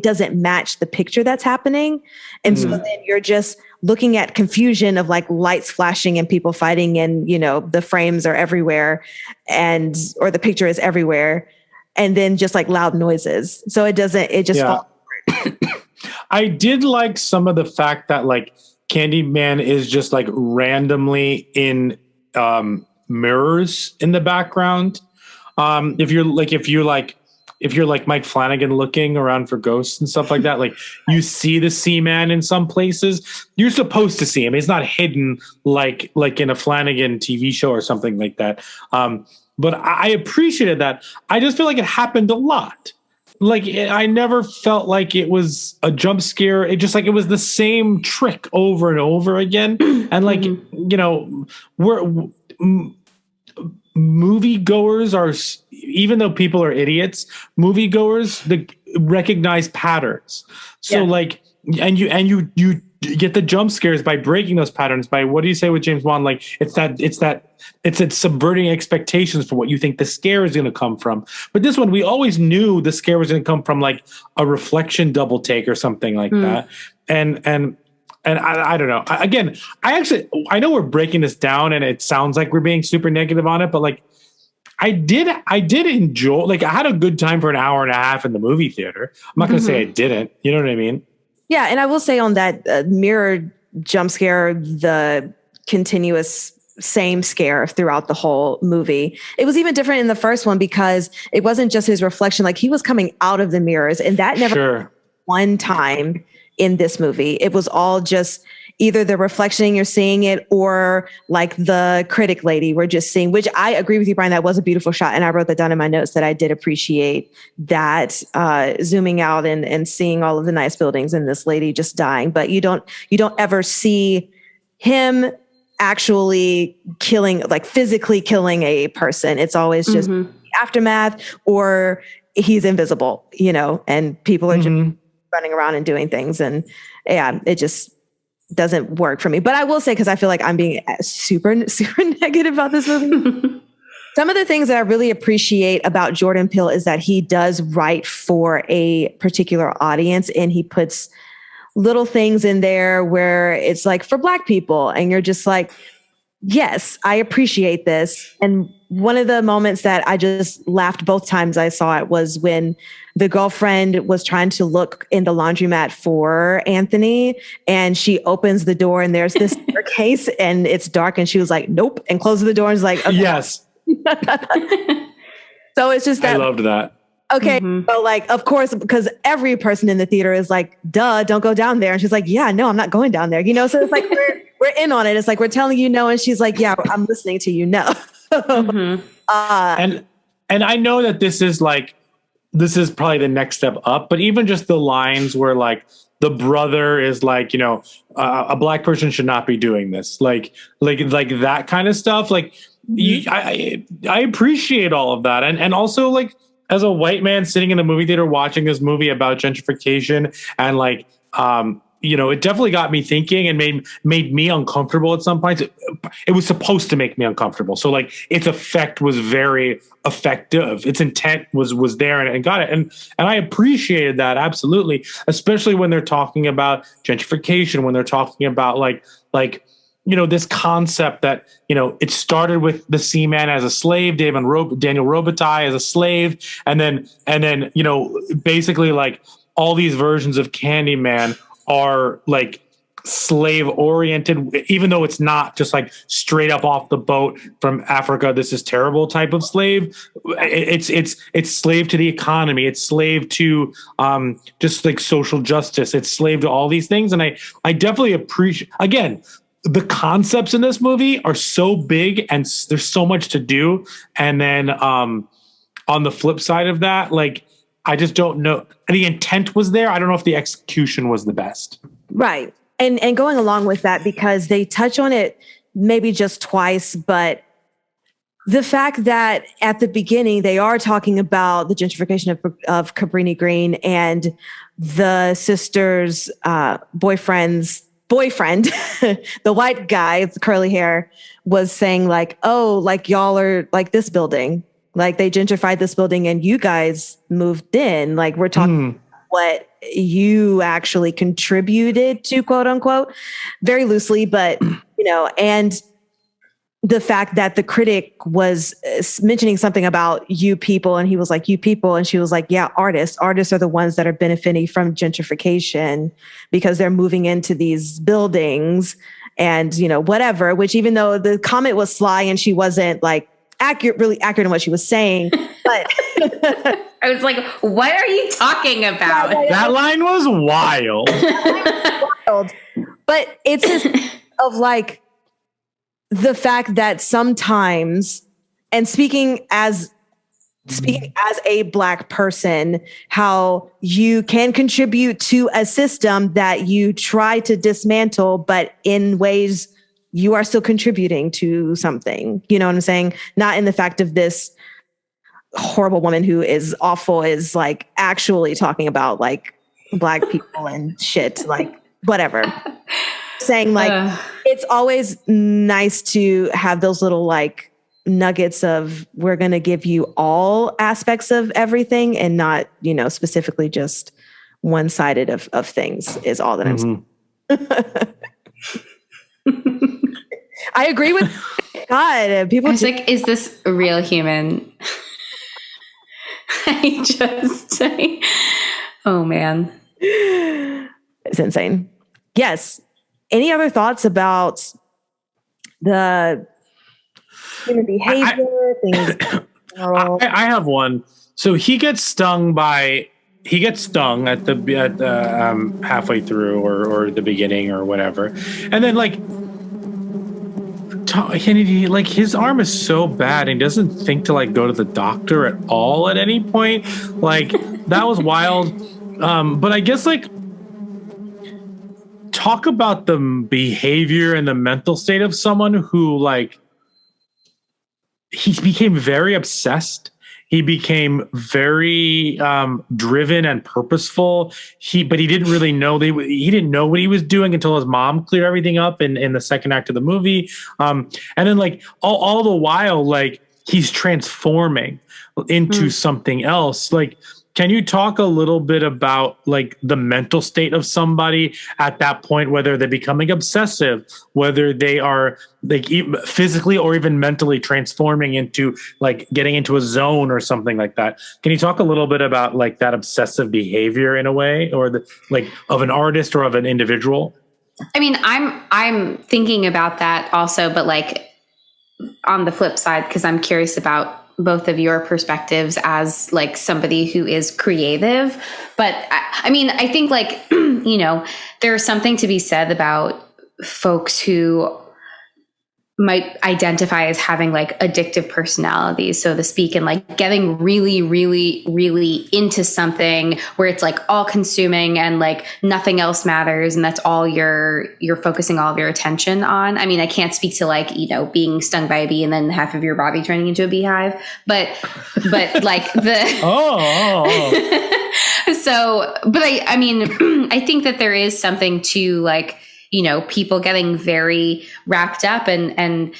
doesn't match the picture that's happening. And so then you're just looking at confusion of like lights flashing and people fighting and, the frames are everywhere or the picture is everywhere. And then just like loud noises. So it just falls apart. I did like some of the fact that like Candyman is just like randomly in, mirrors in the background. If you're like Mike Flanagan looking around for ghosts and stuff like that, like you see the Seaman in some places. You're supposed to see him. He's not hidden like in a Flanagan TV show or something like that. But I appreciated that. I just feel like it happened a lot. Like I never felt like it was a jump scare. It just like it was the same trick over and over again. And like moviegoers are, even though people are idiots, moviegoers recognize patterns. So like, and you get the jump scares, by breaking those patterns, by what do you say with James Wan? Like it's subverting expectations for what you think the scare is going to come from. But this one, we always knew the scare was going to come from like a reflection double take or something like that. And I don't know. I know we're breaking this down and it sounds like we're being super negative on it, but like I did enjoy, like I had a good time for an hour and a half in the movie theater. I'm not going to say I didn't, you know what I mean? Yeah. And I will say on that mirror jump scare, the continuous same scare throughout the whole movie. It was even different in the first one because it wasn't just his reflection. Like he was coming out of the mirrors and that never one time in this movie. It was all just either the reflection, you're seeing it, or like the critic lady we're just seeing, which I agree with you, Brian, that was a beautiful shot. And I wrote that down in my notes that I did appreciate that zooming out and seeing all of the nice buildings and this lady just dying. But you don't ever see him actually killing, like physically killing a person. It's always just aftermath or he's invisible, you know, and people are just running around and doing things. And yeah, it just doesn't work for me. But I will say, because I feel like I'm being super, super negative about this movie. Some of the things that I really appreciate about Jordan Peele is that he does write for a particular audience and he puts little things in there where it's like for Black people. And you're just like, yes, I appreciate this. And one of the moments that I just laughed both times I saw it was when the girlfriend was trying to look in the laundromat for Anthony and she opens the door and there's this staircase and it's dark and she was like, nope, and closes the door and is like, okay. Yes. So it's just that. I loved that. Okay. So like, of course, because every person in the theater is like, duh, don't go down there. And she's like, yeah, no, I'm not going down there. You know, so it's like, we're in on it. It's like, we're telling you no. And she's like, yeah, I'm listening to you. No. And I know that this is probably the next step up, but even just the lines where like the brother is like, you know, a Black person should not be doing this. Like that kind of stuff. Like I appreciate all of that. And also like, as a white man sitting in a movie theater watching this movie about gentrification and like, you know, it definitely got me thinking and made me uncomfortable at some points. It was supposed to make me uncomfortable. So like its effect was very effective. Its intent was there and got it. And I appreciated that. Absolutely. Especially when they're talking about gentrification, when they're talking about like, you know, this concept that, you know, it started with the Seaman as a slave, Daniel Robitaille as a slave. And then, you know, basically like all these versions of Candyman are like slave oriented, even though it's not just like straight up off the boat from Africa. This is terrible type of slave. It's slave to the economy. It's slave to just like social justice. It's slave to all these things. And I definitely appreciate, again, the concepts in this movie are so big and there's so much to do. And then on the flip side of that, like, I just don't know. The intent was there. I don't know if the execution was the best. Right. And going along with that, because they touch on it maybe just twice, but the fact that at the beginning they are talking about the gentrification of Cabrini Green and the sister's boyfriend, the white guy with the curly hair, was saying like, oh, like y'all are like this building, like they gentrified this building and you guys moved in. Like we're talking what you actually contributed to, quote unquote, very loosely, but you know, and the fact that the critic was mentioning something about you people and he was like, you people. And she was like, yeah, artists are the ones that are benefiting from gentrification because they're moving into these buildings and, you know, whatever, which even though the comment was sly and she wasn't like really accurate in what she was saying, but I was like, what are you talking about? That line was wild. But it's just of like, the fact that sometimes, and speaking as a Black person, how you can contribute to a system that you try to dismantle, but in ways you are still contributing to something. You know what I'm saying? Not in the fact of this horrible woman who is awful is like actually talking about like Black people and shit. Like, whatever. Saying like, it's always nice to have those little like nuggets of, we're going to give you all aspects of everything and not, specifically just one-sided of things is all that I'm saying. I agree with God. People I was like, is this a real human? Oh man. It's insane. Yes. Any other thoughts about the human behavior, things in general? I have one. So he gets stung at the halfway through or the beginning or whatever, and then like his arm is so bad and he doesn't think to like go to the doctor at all at any point. Like that was wild. But I guess like talk about the behavior and the mental state of someone who like he became very obsessed. He became very driven and purposeful. But he didn't really know he didn't know what he was doing until his mom cleared everything up in the second act of the movie. And then like all the while, like he's transforming into something else. Like, can you talk a little bit about like the mental state of somebody at that point, whether they're becoming obsessive, whether they are like physically or even mentally transforming into like getting into a zone or something like that? Can you talk a little bit about like that obsessive behavior in a way, or the like of an artist or of an individual? I mean, I'm thinking about that also, but like on the flip side, because I'm curious about both of your perspectives as like somebody who is creative. But I mean, I think like, there's something to be said about folks who might identify as having like addictive personalities, so to speak, and like getting really, really, really into something where it's like all consuming and like nothing else matters. And that's all you're focusing all of your attention on. I mean, I can't speak to like, being stung by a bee and then half of your body turning into a beehive, but like the, so, but I mean, I think that there is something to like, people getting very wrapped up and,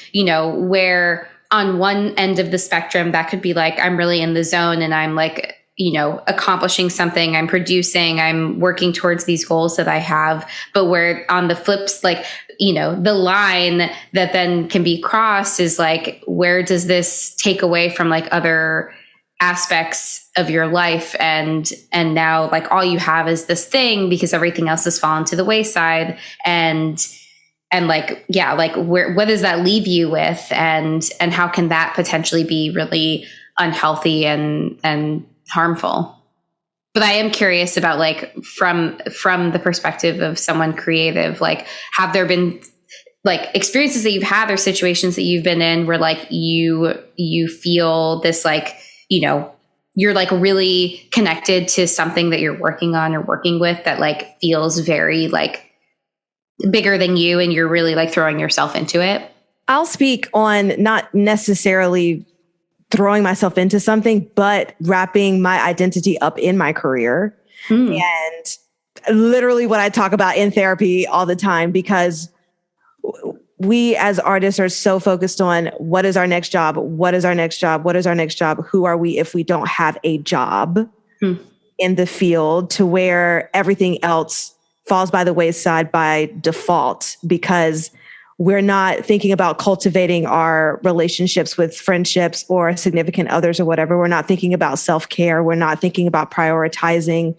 where on one end of the spectrum, that could be like, I'm really in the zone and I'm like, accomplishing something, I'm producing, I'm working towards these goals that I have. But where on the flips, like, the line that then can be crossed is like, where does this take away from like other aspects of your life, and now like all you have is this thing because everything else has fallen to the wayside, and like, yeah, like what does that leave you with, and how can that potentially be really unhealthy and harmful? But I am curious about like from the perspective of someone creative, like have there been like experiences that you've had or situations that you've been in where like you feel this like, you're like really connected to something that you're working on or working with that like feels very like bigger than you, and you're really like throwing yourself into it? I'll speak on not necessarily throwing myself into something, but wrapping my identity up in my career. And literally what I talk about in therapy all the time, because we as artists are so focused on what is our next job? What is our next job? What is our next job? Who are we if we don't have a job in the field, to where everything else falls by the wayside by default, because we're not thinking about cultivating our relationships with friendships or significant others or whatever. We're not thinking about self-care. We're not thinking about prioritizing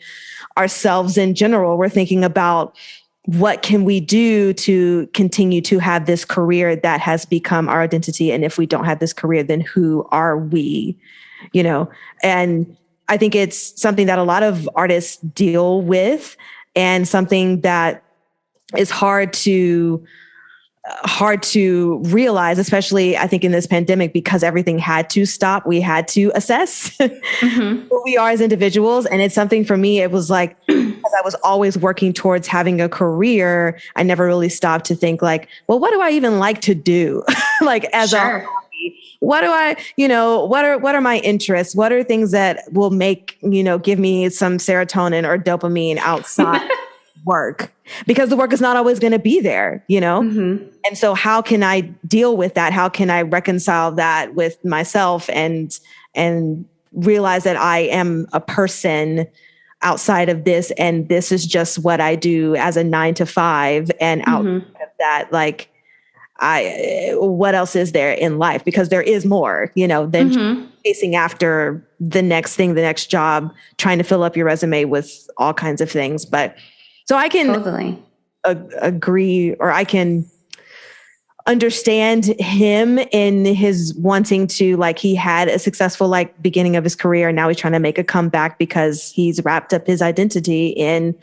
ourselves in general. We're thinking about what can we do to continue to have this career that has become our identity? And if we don't have this career, then who are we? And I think it's something that a lot of artists deal with, and something that is hard to realize, especially I think in this pandemic, because everything had to stop. We had to assess who we are as individuals. And it's something for me, it was like, because I was always working towards having a career, I never really stopped to think like, well, what do I even like to do? Like as a hobby, what do I, what are my interests? What are things that will make, give me some serotonin or dopamine outside work, because the work is not always going to be there, you know? Mm-hmm. And so how can I deal with that? How can I reconcile that with myself and realize that I am a person outside of this, and this is just what I do as a 9 to 5, and outside of that, like, what else is there in life? Because there is more, you know, than chasing after the next thing, the next job, trying to fill up your resume with all kinds of things. But so I can Totally. agree, or I can understand him in his wanting to, like, he had a successful, like, beginning of his career, and now he's trying to make a comeback because he's wrapped up his identity in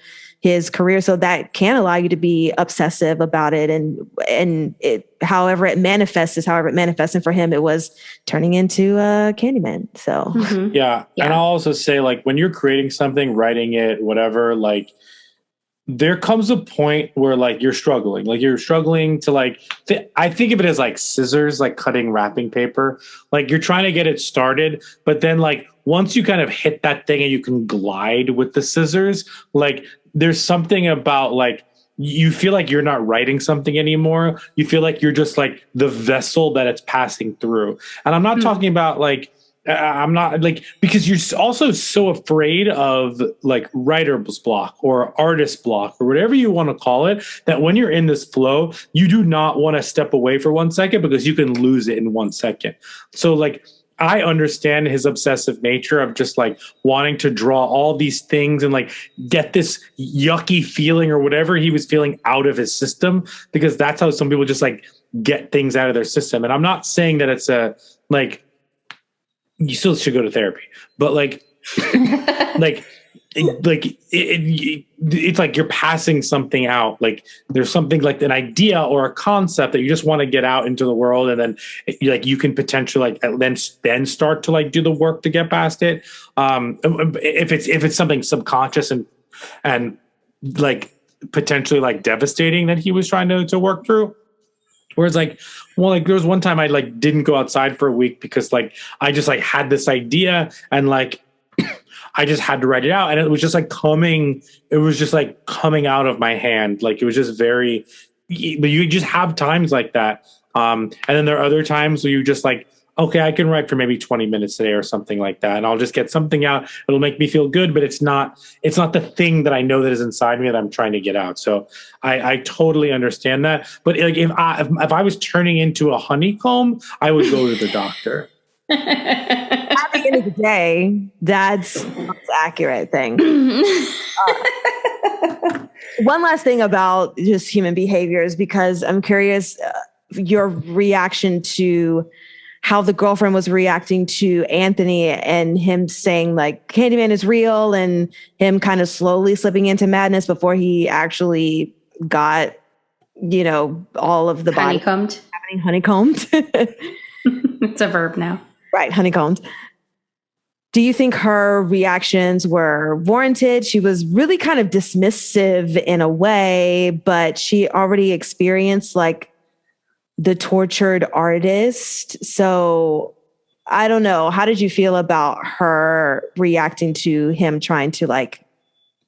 his career. So that can allow you to be obsessive about it, and it, however it manifests is however it manifests. And for him, it was turning into Candyman. So yeah. And I'll also say, like, when you're creating something, writing it, whatever, like, there comes a point where, like, you're struggling to, like, I think of it as like scissors, like cutting wrapping paper. Like, you're trying to get it started, but then, like, once you kind of hit that thing and you can glide with the scissors, like, there's something about, like, you feel like you're not writing something anymore. You feel like you're just, like, the vessel that it's passing through. And I'm not talking about, like, I'm not, like, because you're also so afraid of, like, writer's block or artist block or whatever you want to call it, that when you're in this flow, you do not want to step away for 1 second, because you can lose it in 1 second. So, like, I understand his obsessive nature of just, like, wanting to draw all these things and, like, get this yucky feeling or whatever he was feeling out of his system, because that's how some people just, like, get things out of their system. And I'm not saying that it's a, like, you still should go to therapy, but, like, it's like you're passing something out. Like, there's something, like, an idea or a concept that you just want to get out into the world, and then, like, you can potentially, like, then start to, like, do the work to get past it. If it's something subconscious and like potentially, like, devastating that he was trying to work through. Whereas, like, well, like, there was one time I, like, didn't go outside for a week because, like, I just, like, had this idea, and, like, I just had to write it out, and it was just, like, coming out of my hand. Like, it was just very, but you just have times like that. And then there are other times where you just, like, okay, I can write for maybe 20 minutes today or something like that, and I'll just get something out. It'll make me feel good, but it's not the thing that I know that is inside me that I'm trying to get out. So I totally understand that. But, like, if I was turning into a honeycomb, I would go to the doctor. At the end of the day, that's the most accurate thing. One last thing about just human behaviors, because I'm curious your reaction to how the girlfriend was reacting to Anthony and him saying, like, Candyman is real, and him kind of slowly slipping into madness before he actually got, you know, all of the body honeycombed. It's a verb now. Right, honeycombed. Do you think her reactions were warranted? She was really kind of dismissive in a way, but she already experienced, like, the tortured artist. So I don't know. How did you feel about her reacting to him trying to, like,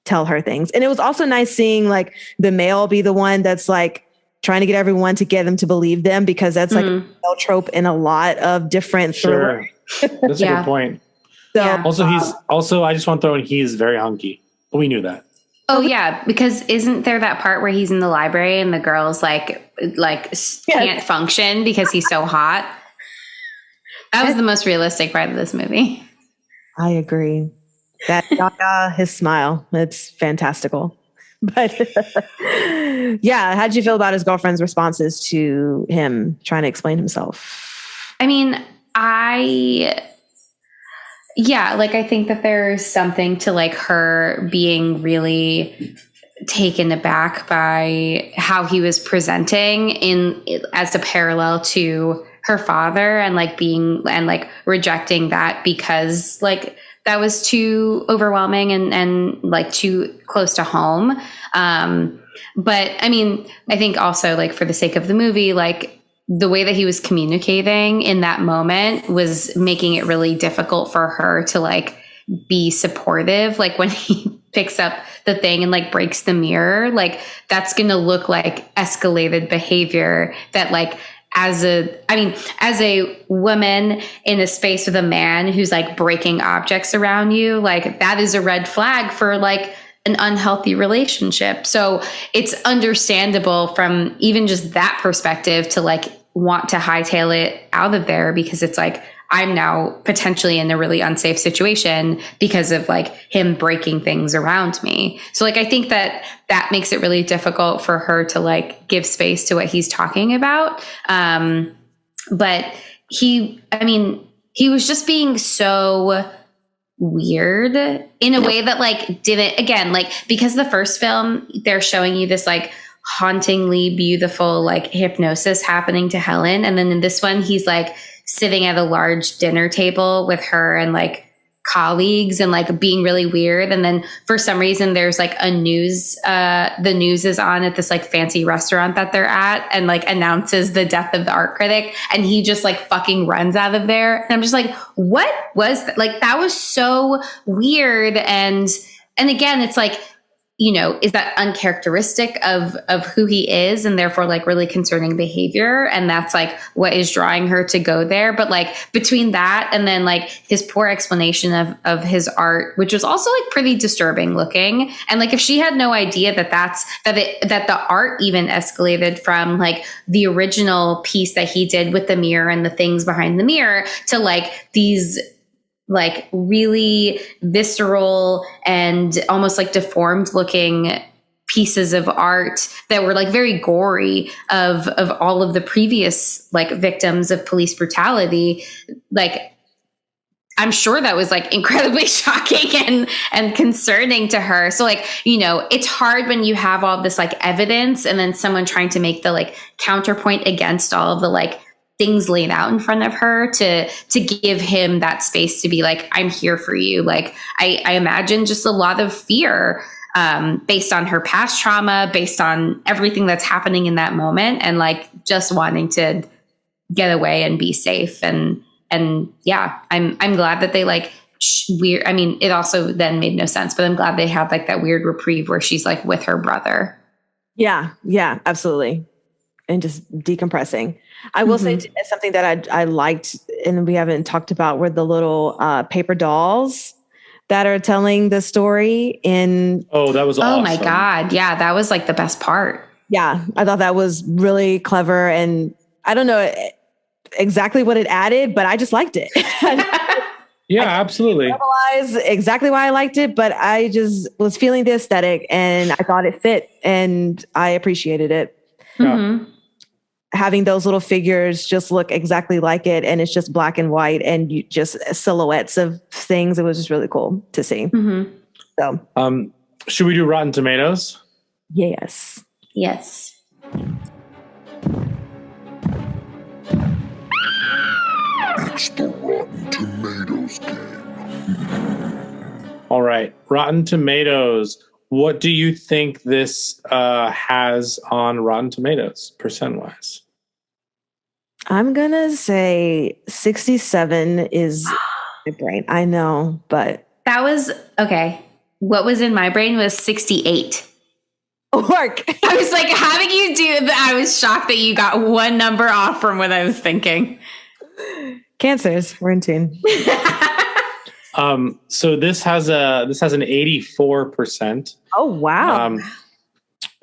tell her things? And it was also nice seeing, like, the male be the one that's, like, trying to get everyone to get them to believe them, because that's like a male trope in a lot of different thrillers. That's a good point. So, Also, I just want to throw in, he's very hunky. We knew that. Oh yeah, because isn't there that part where he's in the library and the girl's like can't function because he's so hot? That was the most realistic part of this movie. I agree. That his smile, it's fantastical. But yeah, how did you feel about his girlfriend's responses to him trying to explain himself? I mean, I think that there's something to, like, her being really taken aback by how he was presenting as a parallel to her father, and, like, rejecting that because, like, that was too overwhelming and like too close to home. But I mean, I think also, like, for the sake of the movie, like, the way that he was communicating in that moment was making it really difficult for her to, like, be supportive. Like, when he picks up the thing and like breaks the mirror, like that's going to look like escalated behavior that like as a woman in a space with a man who's like breaking objects around you, like that is a red flag for like an unhealthy relationship. So it's understandable from even just that perspective to like want to hightail it out of there, because it's like, I'm now potentially in a really unsafe situation because of like him breaking things around me. So like, I think that makes it really difficult for her to like give space to what he's talking about. But he was just being so weird in a way that like didn't, again, like, because the first film, they're showing you this like hauntingly beautiful, like hypnosis happening to Helen. And then in this one, he's like sitting at a large dinner table with her and like colleagues and like being really weird. And then for some reason there's like the news is on at this like fancy restaurant that they're at and like announces the death of the art critic, and he just like fucking runs out of there. And I'm just like, what was that? Like, that was so weird. And again, it's like, you know, is that uncharacteristic of who he is, and therefore like really concerning behavior? And that's like what is drawing her to go there. But like between that and then like his poor explanation of his art, which was also like pretty disturbing looking. And like, if she had no idea that the art even escalated from like the original piece that he did with the mirror and the things behind the mirror to like these like really visceral and almost like deformed looking pieces of art that were like very gory of all of the previous like victims of police brutality. Like, I'm sure that was like incredibly shocking and concerning to her. So like, you know, it's hard when you have all this like evidence and then someone trying to make the like counterpoint against all of the like things laid out in front of her to give him that space to be like, I'm here for you. Like, I imagine just a lot of fear based on her past trauma, based on everything that's happening in that moment, and like just wanting to get away and be safe. And yeah, I'm glad that they like weird. I mean, it also then made no sense, but I'm glad they had like that weird reprieve where she's like with her brother. Yeah, absolutely. And just decompressing. I will say something that I liked, and we haven't talked about, were the little paper dolls that are telling the story in. Oh, that was awesome. Oh my God. Yeah. That was like the best part. Yeah. I thought that was really clever. And I don't know exactly what it added, but I just liked it. Yeah, absolutely. I realize exactly why I liked it, but I just was feeling the aesthetic and I thought it fit and I appreciated it. Yeah. Having those little figures just look exactly like it, and it's just black and white and you just silhouettes of things. It was just really cool to see. So, should we do Rotten Tomatoes? Yes. Yes. It's the Rotten Tomatoes game. All right, Rotten Tomatoes. What do you think this has on Rotten Tomatoes, percent-wise? I'm going to say 67 is my brain. I know, but... That was, okay. What was in my brain was 68. Work. I was like, having you do that, I was shocked that you got one number off from what I was thinking. Cancers, we're in tune. So this has an 84%. Oh, wow.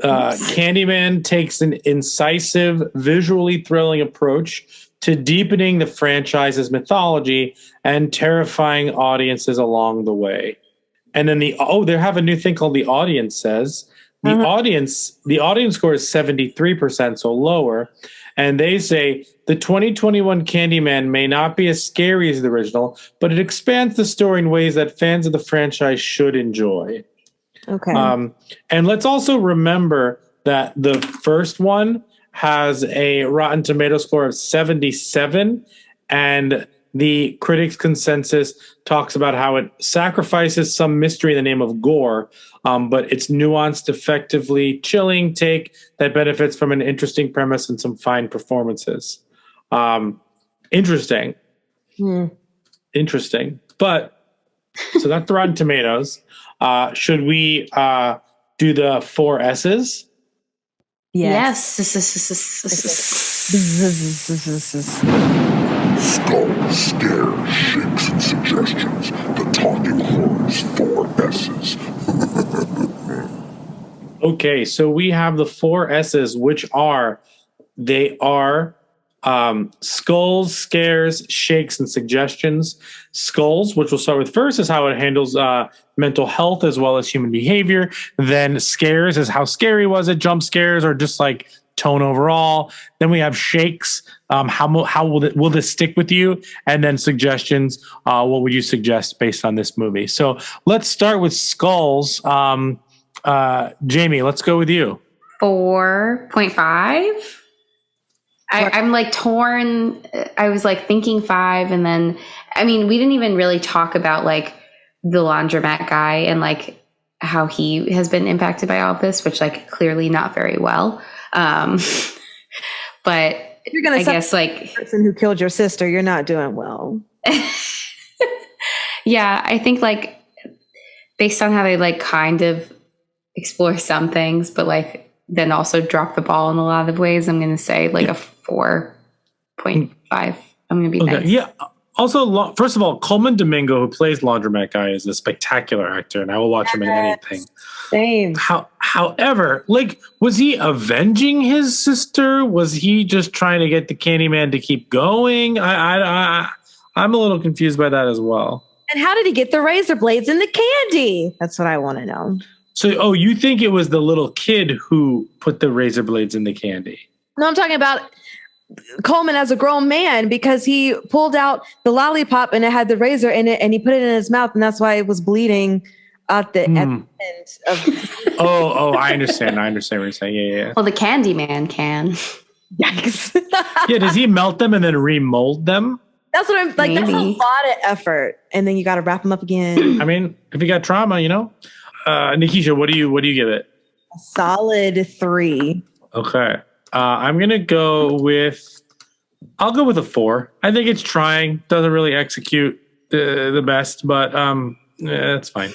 Candyman takes an incisive, visually thrilling approach to deepening the franchise's mythology and terrifying audiences along the way. And then they have a new thing called the audience says. The audience score is 73%, so lower. And they say the 2021 Candyman may not be as scary as the original, but it expands the story in ways that fans of the franchise should enjoy. Okay. And let's also remember that the first one has a Rotten Tomato score of 77, and the critics' consensus talks about how it sacrifices some mystery in the name of gore, but it's nuanced, effectively chilling take that benefits from an interesting premise and some fine performances. Interesting. Interesting. But so that's the Rotten Tomatoes. Should we do the 4 S's? Yes. Skull, scares, shakes, and suggestions. The talking horns, 4 S's. Okay, so we have the 4 S's, which are skulls, scares, shakes, and suggestions. Skulls, which we'll start with first, is how it handles mental health as well as human behavior. Then scares is how scary was it, jump scares, or just like tone overall. Then we have shakes. How will this stick with you? And then suggestions. What would you suggest based on this movie? So let's start with skulls. Jamie, let's go with you. 4.5. I'm like torn. I was like thinking 5, and then we didn't even really talk about like the laundromat guy and like how he has been impacted by all of this, which like clearly not very well. But if you're gonna, I guess like the person who killed your sister, you're not doing well. Yeah, I think like based on how they like kind of explore some things, but like then also drop the ball in a lot of ways, I'm going to say like a 4.5. I'm going to be nice. Yeah. Also, first of all, Coleman Domingo, who plays Laundromat Guy, is a spectacular actor, and I will watch him in anything. Same. However, like, was he avenging his sister? Was he just trying to get the Candyman to keep going? I'm a little confused by that as well. And how did he get the razor blades in the candy? That's what I want to know. So, you think it was the little kid who put the razor blades in the candy? No, I'm talking about Coleman as a grown man, because he pulled out the lollipop and it had the razor in it and he put it in his mouth, and that's why it was bleeding at the end of. I understand. I understand what you're saying. Yeah. Well, the Candyman can. Yikes. Yeah, does he melt them and then remold them? That's what I'm like. Maybe. That's a lot of effort, and then you got to wrap them up again. I mean, if you got trauma, Nikisha, what do you give it? A solid 3. Okay. I'm going to go with a 4. I think it's trying. Doesn't really execute the best, but it's fine.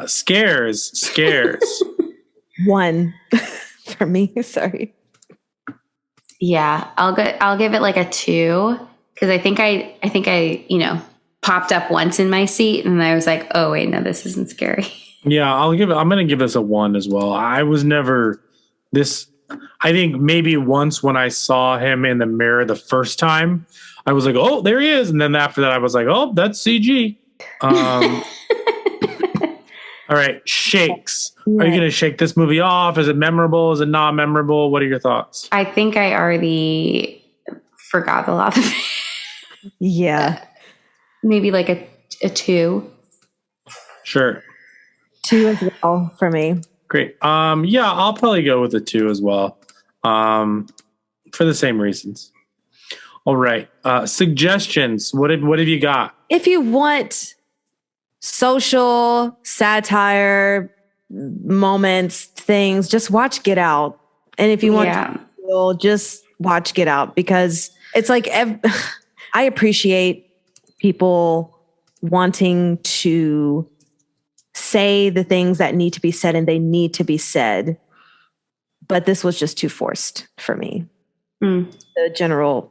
Scares. 1 for me. Sorry. Yeah, I'll give it like a 2, because I think I popped up once in my seat and I was like, oh wait, no, this isn't scary. Yeah, I'm going to give this a 1 as well. I was never this. I think maybe once when I saw him in the mirror the first time, I was like, oh, there he is. And then after that, I was like, oh, that's CG. All right. Shakes. Yeah. Are you going to shake this movie off? Is it memorable? Is it not memorable? What are your thoughts? I think I already forgot a lot of it. Yeah. Maybe like a 2. Sure. 2 as well for me. Great. Yeah, I'll probably go with a 2 as well. For the same reasons. All right. Suggestions. What have you got? If you want social satire moments, things, just watch Get Out. And if you want to feel, just watch Get Out, because it's like I appreciate people wanting to say the things that need to be said, and they need to be said. But this was just too forced for me. The general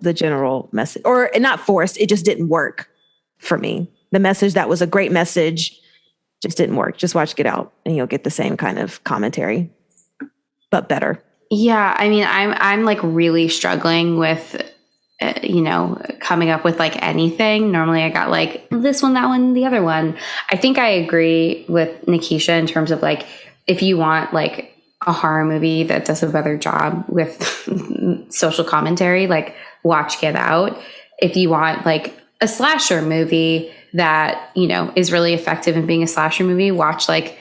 message, or not forced, it just didn't work for me. The message that was a great message just didn't work. Just watch Get Out and you'll get the same kind of commentary, but better. Yeah, I mean, I'm like really struggling with coming up with like anything. Normally I got like this one, that one, the other one. I think I agree with Nikisha in terms of like, if you want like a horror movie that does a better job with social commentary, like watch Get Out. If you want like a slasher movie that, is really effective in being a slasher movie, watch like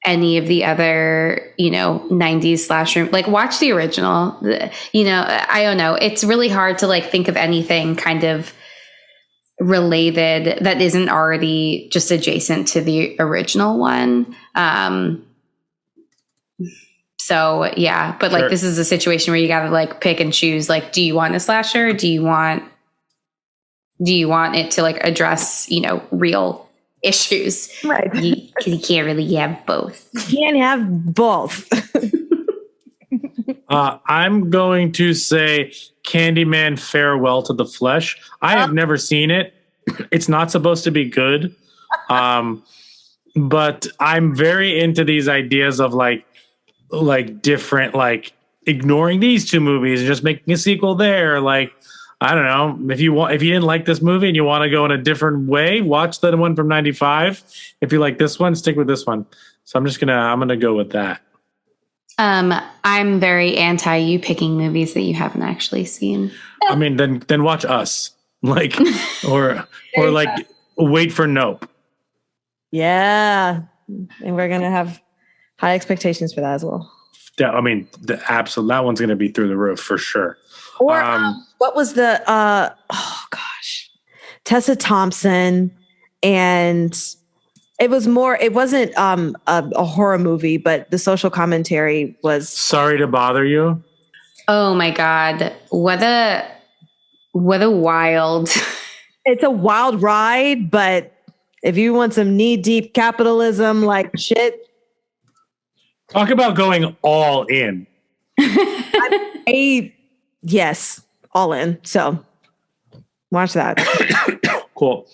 any of the other, 90s slasher, like watch the original. I don't know. It's really hard to like think of anything kind of related that isn't already just adjacent to the original one. So yeah, but like This is a situation where you got to like pick and choose. Like, do you want a slasher? Do you want it to like address, real issues. Right. Because you can't really have both. You can't have both. I'm going to say Candyman Farewell to the Flesh. I have never seen it. It's not supposed to be good. But I'm very into these ideas of like different, like ignoring these two movies and just making a sequel there. Like, I don't know, if you didn't like this movie and you want to go in a different way, watch the one from 95. If you like this one, stick with this one. So I'm going to go with that. I'm very anti you picking movies that you haven't actually seen. I mean, then watch Us, like, or like wait for Nope. Yeah. And we're going to have high expectations for that as well. Yeah, I mean, that one's going to be through the roof for sure. Or what was the, Tessa Thompson, and it wasn't a horror movie, but the social commentary was. Sorry to Bother You. Oh my God. What a wild. It's a wild ride, but if you want some knee-deep capitalism like shit. Talk about going all in. Yes, all in. So watch that. Cool.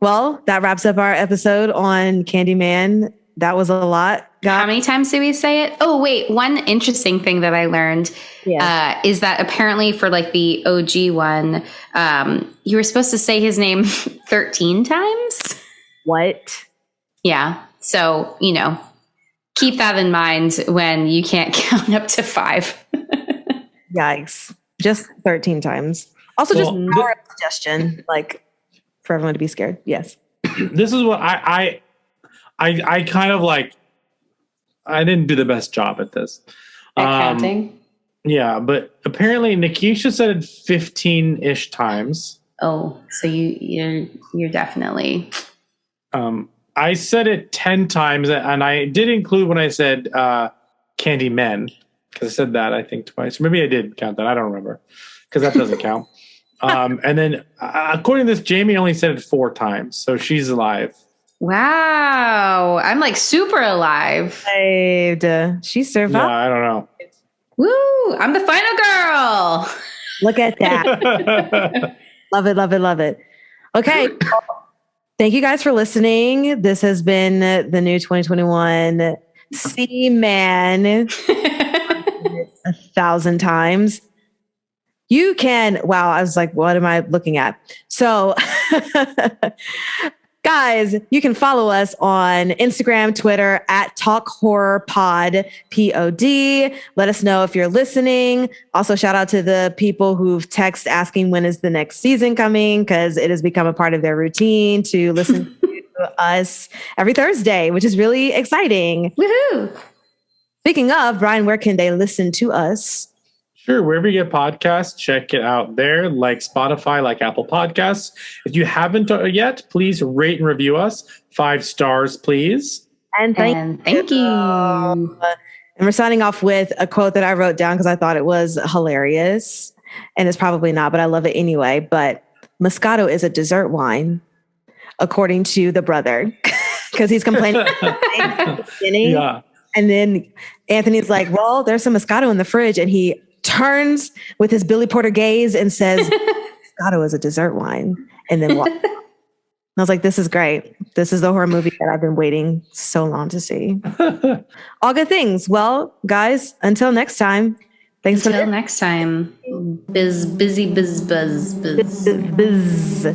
Well, that wraps up our episode on Candyman. That was a lot. How many times did we say it? Oh, wait. One interesting thing that I learned is that apparently for like the OG one, you were supposed to say his name 13 times. What? Yeah. So, keep that in mind when you can't count up to 5. Yikes. Just 13 times. Also, just our suggestion, like for everyone to be scared. Yes. This is what I kind of like. I didn't do the best job at this. Counting? Yeah, but apparently Nikisha said it 15-ish times. Oh, so you're definitely. I said it 10 times, and I did include when I said Candyman, because I said that I think twice. Maybe I did count that. I don't remember, because that doesn't count. And then according to this, Jamie only said it 4 times, so she's alive. Wow, I'm like super alive. She survived. Yeah, I don't know. Woo! I'm the final girl. Look at that. Love it, love it, love it. Okay. Thank you guys for listening. This has been the new 2021 C-Man 1,000 times. You can, wow, I was like, what am I looking at? So, guys, you can follow us on Instagram, Twitter at Talk Horror Pod, POD. Let us know if you're listening. Also, shout out to the people who've texted asking when is the next season coming, because it has become a part of their routine to listen to us every Thursday, which is really exciting. Woohoo! Speaking of, Brian, where can they listen to us? Sure, wherever you get podcasts, check it out there, like Spotify, like Apple Podcasts. If you haven't yet, please rate and review us. 5 stars, please. And thank you. And we're signing off with a quote that I wrote down because I thought it was hilarious. And it's probably not, but I love it anyway. But Moscato is a dessert wine, according to the brother, because he's complaining at the beginning. Yeah. And then Anthony's like, well, there's some Moscato in the fridge. And he turns with his Billy Porter gaze and says, Moscato is a dessert wine. And then walks. I was like, this is great. This is the horror movie that I've been waiting so long to see. All good things. Well, guys, until next time. Until next time. Busy, buzz. Biz.